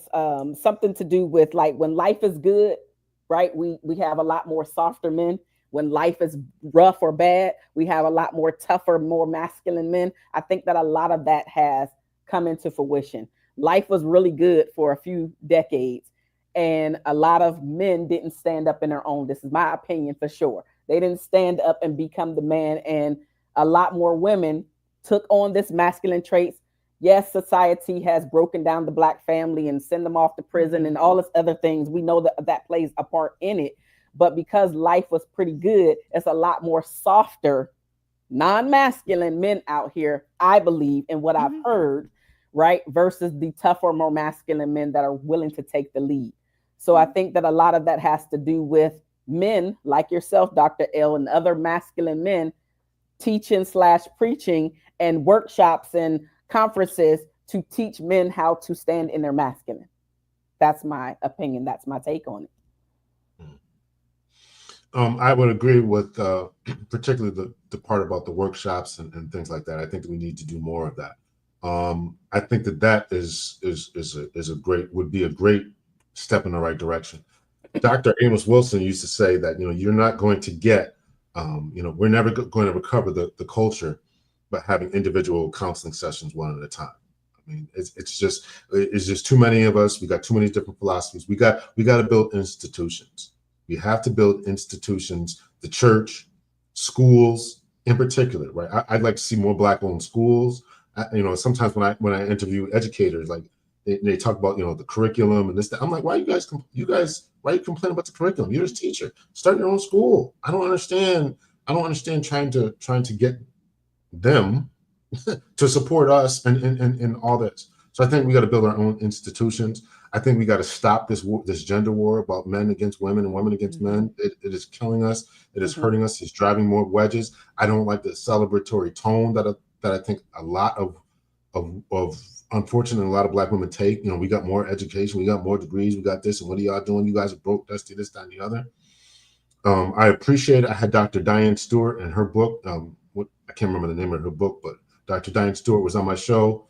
something to do with like when life is good, right? We have a lot more softer men. When life is rough or bad, we have a lot more tougher, more masculine men. I think that a lot of that has come into fruition. Life was really good for a few decades, and a lot of men didn't stand up in their own. This is my opinion for sure. They didn't stand up and become the man, and a lot more women took on this masculine traits. Yes, society has broken down the black family and send them off to prison and all this other things. We know that that plays a part in it. But because life was pretty good, it's a lot more softer, non-masculine men out here, I believe, in what I've heard, right? Versus the tougher, more masculine men that are willing to take the lead. So I think that a lot of that has to do with men like yourself, Dr. L, and other masculine men teaching / preaching and workshops and conferences to teach men how to stand in their masculine. That's my opinion. That's my take on it. I would agree with particularly the part about the workshops and things like that. I think that we need to do more of that. I think that is a great, would be a great step in the right direction. Dr. Amos Wilson used to say that, you're not going to get, we're never going to recover the culture by having individual counseling sessions one at a time. I mean, it's just too many of us. We got too many different philosophies. We got to build institutions. We have to build institutions, the church, schools in particular, right? I'd like to see more Black-owned schools. Sometimes when I interview educators, like they talk about the curriculum and this, that. I'm like, why are you guys why are you complaining about the curriculum? You're a teacher. Start your own school. I don't understand trying to get them to support us and all this. So I think we got to build our own institutions. I think we got to stop this war, this gender war about men against women and women against men. It is killing us. It is hurting us. It's driving more wedges. I don't like the celebratory tone that I think a lot of unfortunately a lot of Black women take. You know, we got more education, we got more degrees, we got this, and what are y'all doing? You guys are broke, dusty, this, that, and the other. I appreciate it. I had Dr. Diane Stewart and her book. I can't remember the name of her book, but Dr. Diane Stewart was on my show.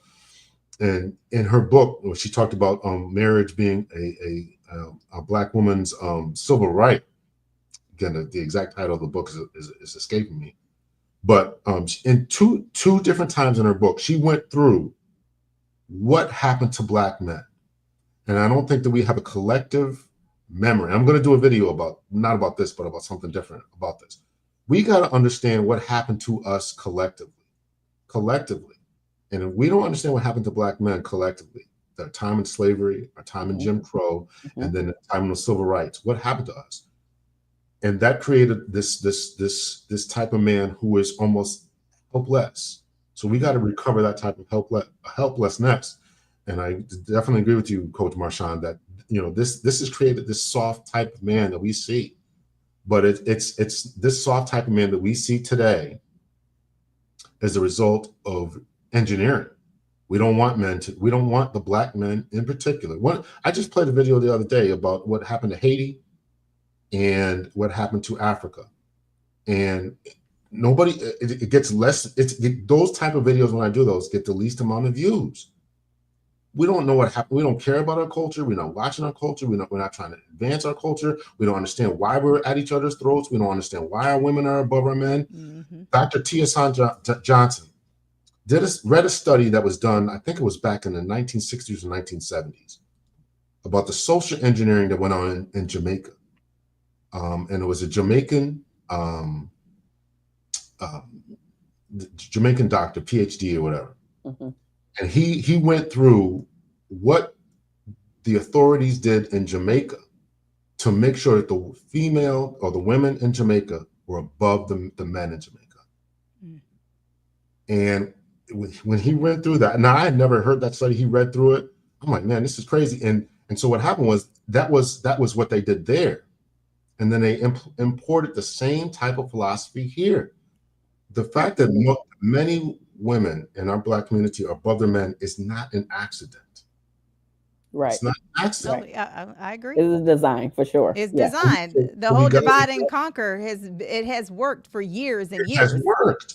And in her book, she talked about marriage being a Black woman's civil right. Again, the exact title of the book is escaping me. But in two different times in her book, she went through what happened to Black men. And I don't think that we have a collective memory. I'm going to do a video about, not about this, but about something different about this. We got to understand what happened to us collectively. And if we don't understand what happened to Black men collectively, their time in slavery, our time in Jim Crow, and then the time of the civil rights, what happened to us? And that created this type of man who is almost helpless. So we got to recover that type of helplessness. And I definitely agree with you, Coach Marshaun, that this has created this soft type of man that we see. But it's this soft type of man that we see today as a result of engineering. We don't want we don't want the Black men in particular. I just played a video the other day about what happened to Haiti and what happened to Africa. And it gets less, those type of videos, when I do those, get the least amount of views. We don't know what happened. We don't care about our culture. We're not watching our culture. We're not trying to advance our culture. We don't understand why we're at each other's throats. We don't understand why our women are above our men. Dr. T.S. Johnson read a study that was done, I think it was back in the 1960s or 1970s, about the social engineering that went on in Jamaica. And it was a Jamaican doctor, PhD or whatever. And he went through what the authorities did in Jamaica to make sure that the female or the women in Jamaica were above the men in Jamaica. And when he went through that, now I had never heard that study. He read through it. I'm like, man, this is crazy. And so what happened was that was what they did there. And then they imported the same type of philosophy here. The fact that many women in our Black community are above their men is not an accident. Right. It's not an accident. No, I agree. It's designed for sure. It's designed. The whole divide and conquer has worked for years and years.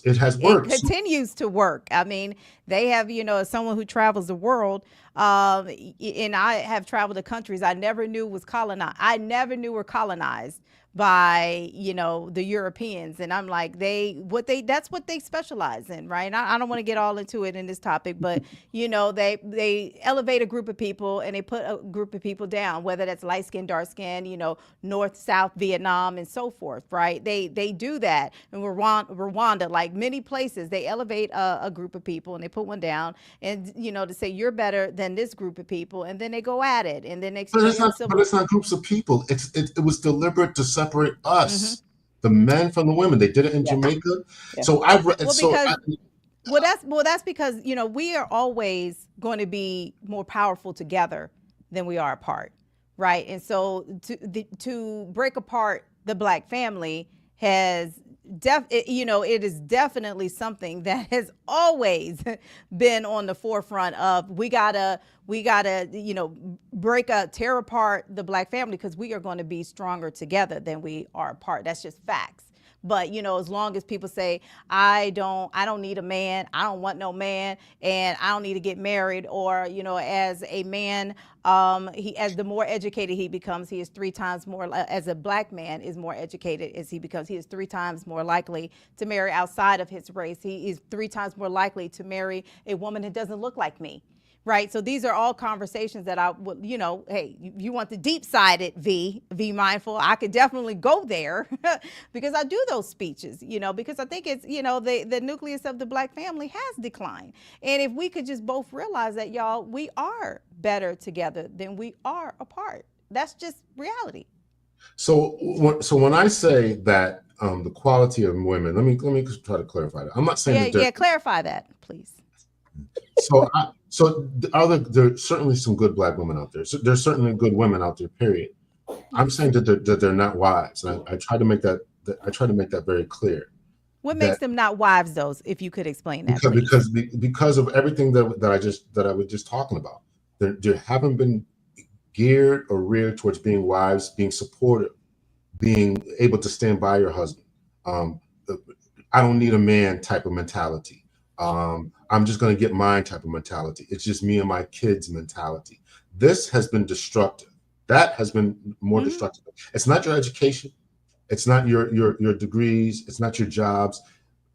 It has worked. It continues to work. I mean, they have, as someone who travels the world, and I have traveled to countries I never knew was colonized. I never knew were colonized by the Europeans, and I'm like, that's what they specialize in, right? I don't want to get all into it in this topic, but they elevate a group of people and they put a group of people down, whether that's light skin, dark skin, North, South, Vietnam, and so forth, right? They do that in Rwanda, like many places, they elevate a group of people and they put one down, and to say you're better than this group of people, and then they go at it, and then but it's not groups of people. It was deliberate to separate us, the men from the women. They did it in Jamaica. Yeah. So I've read. That's because we are always going to be more powerful together than we are apart, right? And so to break apart the Black family has it is definitely something that has always been on the forefront of we gotta tear apart the Black family, because we are going to be stronger together than we are apart. That's just facts. But as long as people say I don't need a man, I don't want no man, and I don't need to get married, or as a man, as the more educated he becomes, he is 3 times more, as a Black man is more educated as he becomes, he is 3 times more likely to marry outside of his race. He is 3 times more likely to marry a woman that doesn't look like me. Right. So these are all conversations that I would, hey, you want the deep sided V mindful. I could definitely go there because I do those speeches, because I think it's, the nucleus of the Black family has declined. And if we could just both realize that, y'all, we are better together than we are apart. That's just reality. So when I say that the quality of women, let me try to clarify that. I'm not saying clarify that, please. There's certainly some good black women out there. So there's certainly good women out there. Period. I'm Yes. saying that they're not wives, and I try to make that very clear. What makes That them not wives, though? If you could explain that, because please. because of everything that I was just talking about, there haven't been geared or reared towards being wives, being supportive, being able to stand by your husband. Um, I don't need a man type of mentality. I'm just going to get mine type of mentality. It's just me and my kids mentality. This has been destructive. That has been more Hmm. destructive. It's not your education. It's not your degrees. It's not your jobs.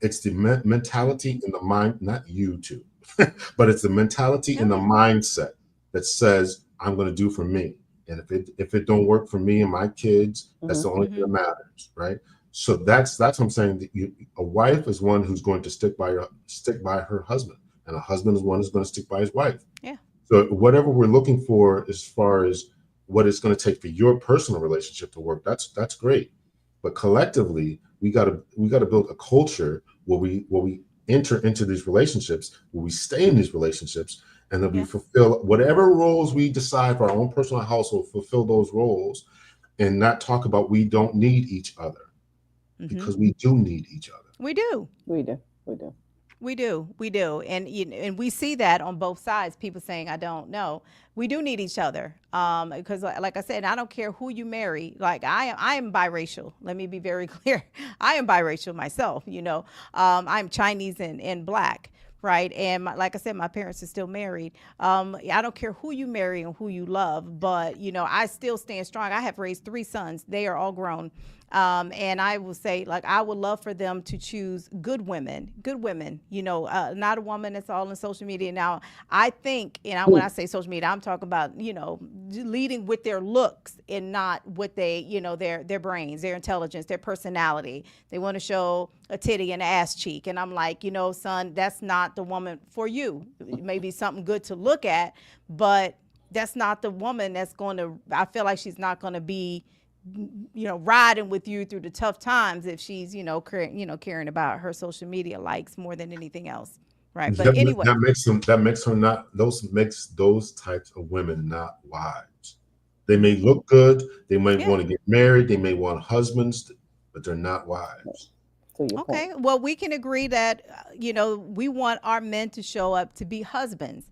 It's the mentality and the mind, not you two, but it's the mentality Oh and the yeah. mindset that says I'm going to do for me. And if it don't work for me and my kids, that's Hmm. the only thing Hmm. that matters, right? So that's what I'm saying. That a wife is one who's going to stick by her husband, and a husband is one who's going to stick by his wife. Yeah. So whatever we're looking for as far as what it's going to take for your personal relationship to work, that's great. But collectively, we gotta build a culture where we enter into these relationships, where we stay in these relationships, and that we Yeah. fulfill whatever roles we decide for our own personal household, fulfill those roles, and not talk about we don't need each other, Hmm. because we do need each other. We do. We do. We do. We do, we do, and and we see that on both sides. People saying, "I don't know." We do need each other, because, like I said, I don't care who you marry. Like I am biracial. Let me be very clear. I am biracial myself. I'm Chinese and black, right? And like I said, my parents are still married. I don't care who you marry and who you love, but I still stand strong. I have raised 3 sons. They are all grown. And I will say, like, I would love for them to choose good women, not a woman that's all in social media. Now, I think, when I say social media, I'm talking about, leading with their looks and not what they, their brains, their intelligence, their personality. They want to show a titty and an ass cheek. And I'm like, son, that's not the woman for you. It may be something good to look at, but that's not the woman that's going to, I feel like she's not going to be riding with you through the tough times if she's caring about her social media likes more than anything else, right? But That anyway. makes her not those makes those types of women not wives. They may look good, they might Yeah. want to get married, they may want husbands, but they're not wives. To your point. Okay, well, we can agree that we want our men to show up to be husbands.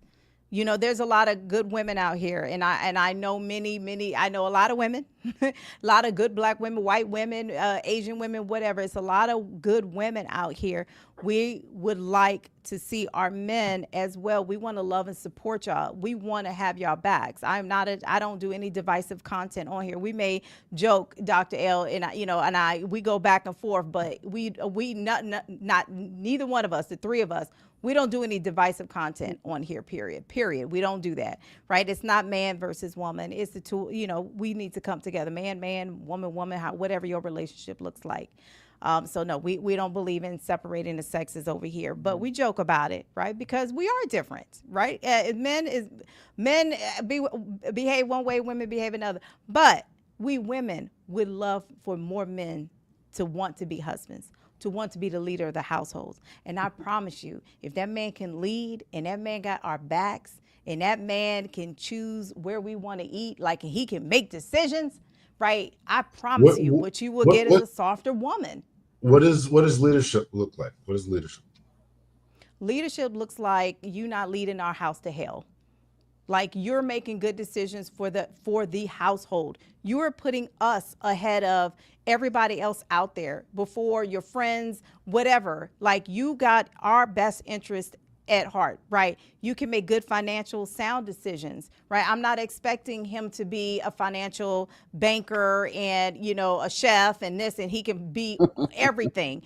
There's a lot of good women out here, and I know many. I know a lot of women, a lot of good black women, white women, Asian women, whatever. It's a lot of good women out here. We would like to see our men as well. We want to love and support y'all. We want to have y'all backs. I don't do any divisive content on here. We may joke, Dr. L, and we go back and forth, but we not neither one of us, the three of us, we don't do any divisive content on here, period. We don't do that, right? It's not man versus woman. It's the two, we need to come together, man, woman, whatever your relationship looks like. So no, we don't believe in separating the sexes over here, but we joke about it, right? Because we are different, right? Men behave one way, women behave another. But we women would love for more men to want to be husbands, to want to be the leader of the households. And I promise you, if that man can lead and that man got our backs and that man can choose where we want to eat, like he can make decisions, right? I promise What you, what you will what get is what a softer woman. what does leadership look like? What is leadership? Leadership looks like you not leading our house to hell. Like you're making good decisions for the household. You are putting us ahead of everybody else out there, before your friends, whatever. Like you got our best interest at heart, right? You can make good financial sound decisions, right? I'm not expecting him to be a financial banker and, a chef and this, and he can be everything,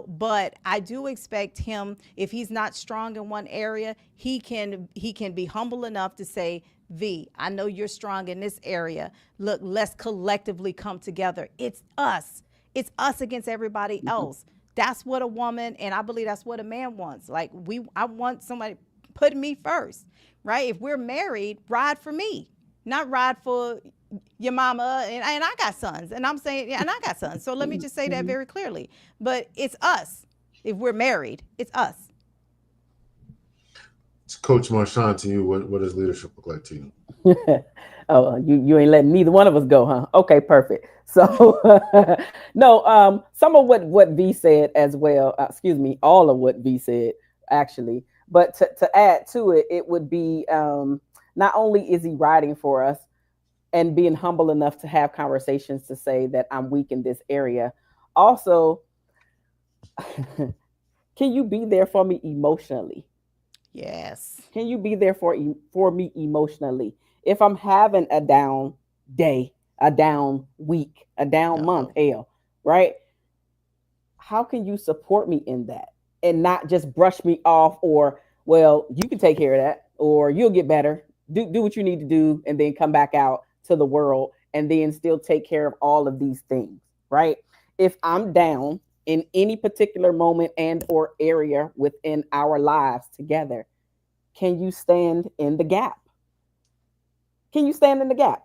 but I do expect him, if he's not strong in one area, he can be humble enough to say, V, I know you're strong in this area. Look, let's collectively come together. It's us. It's us against everybody else. That's what a woman, and I believe that's what a man wants. Like I want somebody putting me first, right? If we're married, ride for me, not ride for your mama. And I got sons, and I'm saying, yeah, and I got sons. So let me just say that very clearly. But it's us. If we're married, it's us. Coach Marshaun, to you, what does leadership look like to you? Oh, you ain't letting neither one of us go, huh? Okay, perfect. So no, some of what V said as well. Excuse me, all of what V said actually. But to add to it, it would be not only is he writing for us and being humble enough to have conversations to say that I'm weak in this area, also, can you be there for me emotionally? Yes. Can you be there for me emotionally? If I'm having a down day, a down week, a down month, Uh-oh. hell, right? How can you support me in that and not just brush me off or, well, you can take care of that or you'll get better. Do what you need to do and then come back out to the world and then still take care of all of these things, right? If I'm down in any particular moment and or area within our lives together, can you stand in the gap? Can you stand in the gap?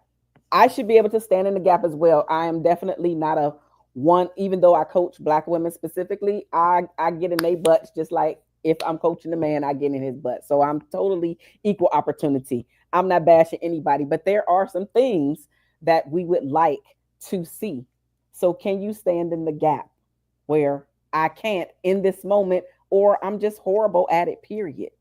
I should be able to stand in the gap as well. I am definitely not a one, even though I coach Black women specifically, I get in their butts just like if I'm coaching a man, I get in his butt. So I'm totally equal opportunity. I'm not bashing anybody, but there are some things that we would like to see. So can you stand in the gap where I can't in this moment, or I'm just horrible at it, period?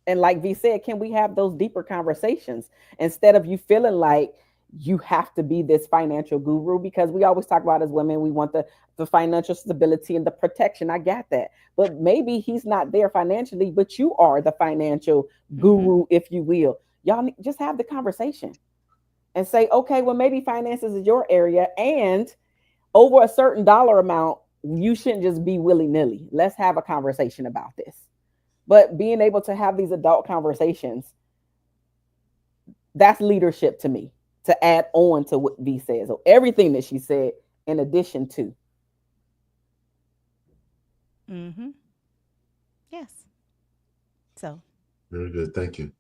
And like V said, can we have those deeper conversations instead of you feeling like you have to be this financial guru? Because we always talk about as women, we want the financial stability and the protection. I got that. But maybe he's not there financially, but you are the financial guru, if you will. Y'all just have the conversation and say, okay, well, maybe finances is your area. And over a certain dollar amount, you shouldn't just be willy-nilly. Let's have a conversation about this. But being able to have these adult conversations, that's leadership to me, to add on to what V says. So everything that she said in addition to. Mm-hmm. Yes. So Very good. Thank you.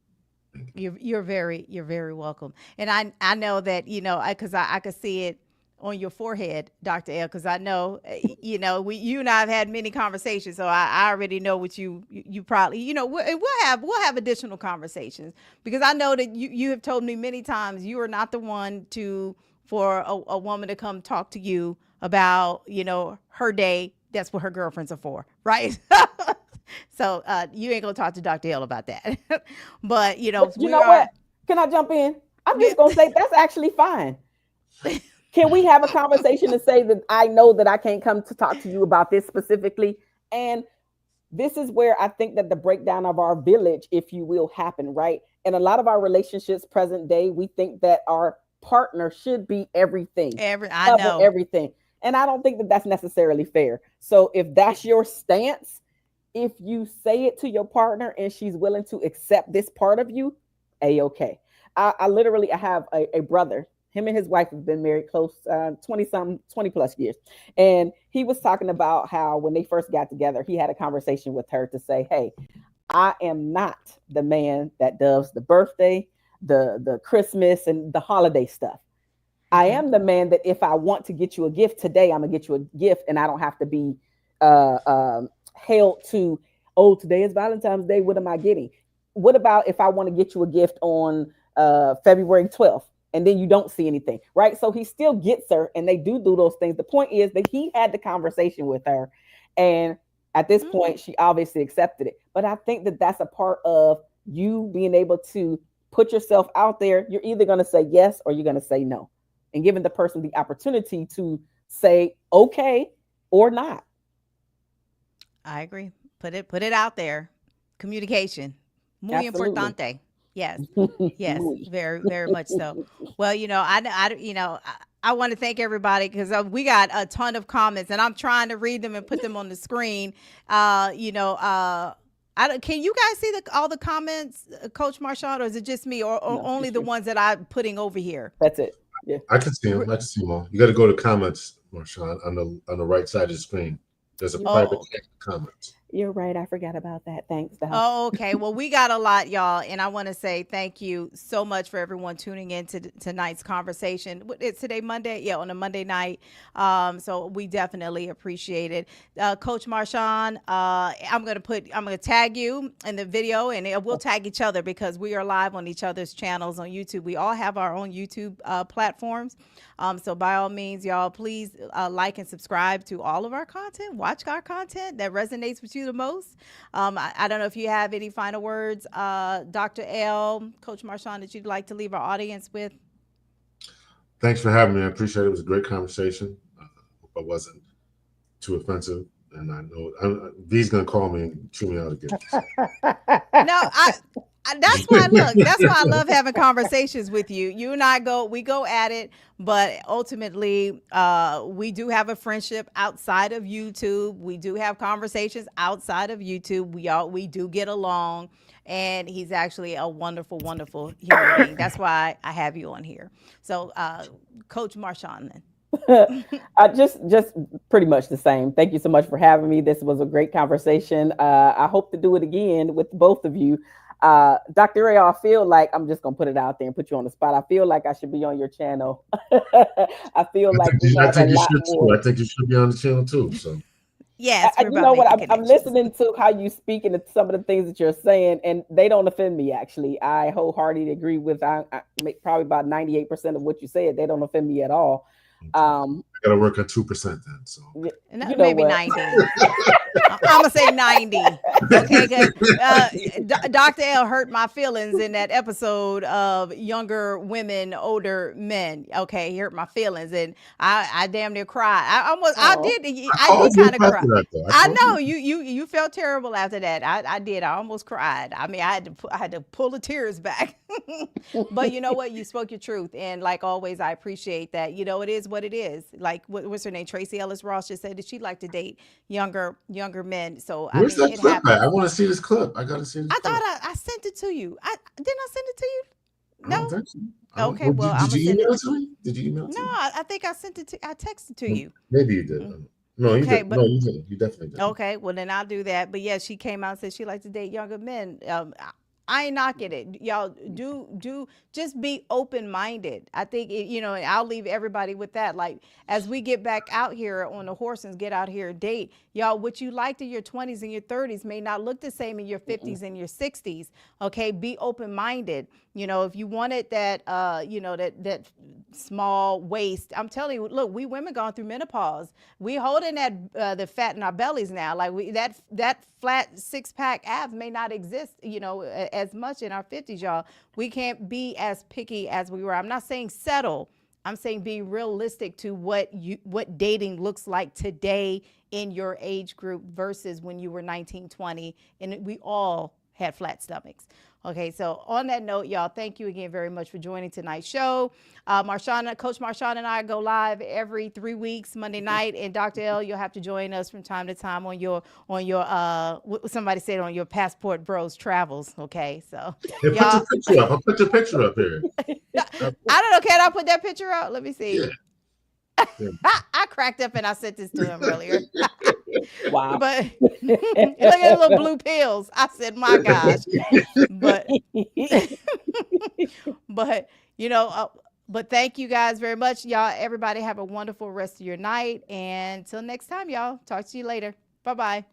you're very welcome. And I know that, because I could see it on your forehead, Dr. L, because I know, you and I have had many conversations, so I already know what you probably, we'll have additional conversations, because I know that you have told me many times you are not the one for a woman to come talk to you about, her day. That's what her girlfriends are for, right? So you ain't gonna talk to Dr. L about that. But But you we know are. what? Can I jump in? I'm Yeah. just gonna say that's actually fine. Can we have a conversation to say that I know that I can't come to talk to you about this specifically? And this is where I think that the breakdown of our village, if you will, happen, right? And a lot of our relationships present day, we think that our partner should be everything, I cover know. everything. And I don't think that that's necessarily fair. So if that's your stance, if you say it to your partner and she's willing to accept this part of you, a-okay. I literally, I have a brother. Him and his wife have been married close 20 plus years. And he was talking about how when they first got together, he had a conversation with her to say, hey, I am not the man that does the birthday, the Christmas and the holiday stuff. I am the man that if I want to get you a gift today, I'm gonna get you a gift, and I don't have to be held to, oh, today is Valentine's Day. What am I getting? What about if I want to get you a gift on February 12th? And then you don't see anything, right? So he still gets her, and they do those things. The point is that he had the conversation with her, and at this point, she obviously accepted it. But I think that that's a part of you being able to put yourself out there. You're either going to say yes or you're going to say no, and giving the person the opportunity to say okay or not. I agree. Put it out there. Communication. Muy Absolutely. importante. Yes. Yes. Very, very much so. Well, I want to thank everybody, because we got a ton of comments, and I'm trying to read them and put them on the screen. Can you guys see all the comments, Coach Marshaun, or is it just me, or No, only the ones that I'm putting over here? That's it. Yeah. I can see them. I can see them all. You got to go to comments, Marshaun, on the right side of the screen. There's a private comments. You're right. I forgot about that. Thanks, Doc. Oh, okay. Well, we got a lot, y'all, and I want to say thank you so much for everyone tuning in to tonight's conversation. It's today Monday, yeah, on a Monday night. So we definitely appreciate it. Coach Marshaun, I'm gonna tag you in the video, and we'll tag each other because we are live on each other's channels on YouTube. We all have our own YouTube platforms. So by all means, y'all, please like and subscribe to all of our content. Watch our content that resonates with you the most. I don't know if you have any final words, Dr. L, Coach Marshaun, that you'd like to leave our audience with. Thanks for having me. I appreciate it. It was a great conversation. Hope I wasn't too offensive. And I know V's going to call me and chew me out again. No, that's why I love having conversations with you. You and I we go at it, but ultimately we do have a friendship outside of YouTube. We do have conversations outside of YouTube. We do get along, and he's actually a wonderful, wonderful human being. That's why I have you on here. So Coach Marshaun, then. Just pretty much the same. Thank you so much for having me. This was a great conversation. I hope to do it again with both of you. Dr. Ray, I feel like I'm just gonna put it out there and put you on the spot. I feel like I should be on your channel. I think you should be on the channel too. So yes, you know what? I'm listening to how you speak and some of the things that you're saying, and they don't offend me. Actually, I wholeheartedly agree with. I probably about 98% of what you said. They don't offend me at all. I gotta work on 2% then. So maybe 90. I'm gonna say 90. Okay, Dr. L hurt my feelings in that episode of younger women, older men. Okay, he hurt my feelings, and I damn near cried. I did kind of cry. I know you felt terrible after that. I did. I almost cried. I mean, I had to pull the tears back. But you know what? You spoke your truth, and like always, I appreciate that. You know, it is what it is. Like what's her name? Tracy Ellis Ross just said that she'd like to date younger men. So where's that clip at? I want to see this clip. I gotta see this. I thought I sent it to you. Didn't I send it to you? No. So. Okay. Well, did you email it to me? Did you email it to me? No, I think I sent it to. I texted to you. Maybe you did. No, you did. No, you didn't. You definitely did. Okay. Well, then I'll do that. But yeah, she came out and said she likes to date younger men. I ain't knocking it. Y'all do just be open-minded. I think, I'll leave everybody with that. Like, as we get back out here on the horse and get out here and date, y'all, what you liked in your 20s and your 30s may not look the same in your 50s and your 60s. Okay. Be open-minded. If you wanted that, that small waist, I'm telling you, look, we women going through menopause. We holding that, the fat in our bellies now. Like that flat 6-pack abs may not exist, as much in our 50s, y'all. We can't be as picky as we were. I'm not saying settle. I'm saying be realistic to what dating looks like today in your age group versus when you were 19, 20, and we all had flat stomachs. Okay, so on that note, y'all, thank you again very much for joining tonight's show. Coach Marshaun and I go live every 3 weeks, Monday night. And Dr. L, you'll have to join us from time to time on your somebody said on your Passport Bros travels. Okay, so y'all, I'll put your picture up here. I don't know. Can I put that picture out? Let me see. Yeah. I cracked up and I sent this to him earlier. Wow. But look at the little blue pills. I said, my gosh. But thank you guys very much. Y'all, everybody have a wonderful rest of your night. And until next time, y'all, talk to you later. Bye-bye.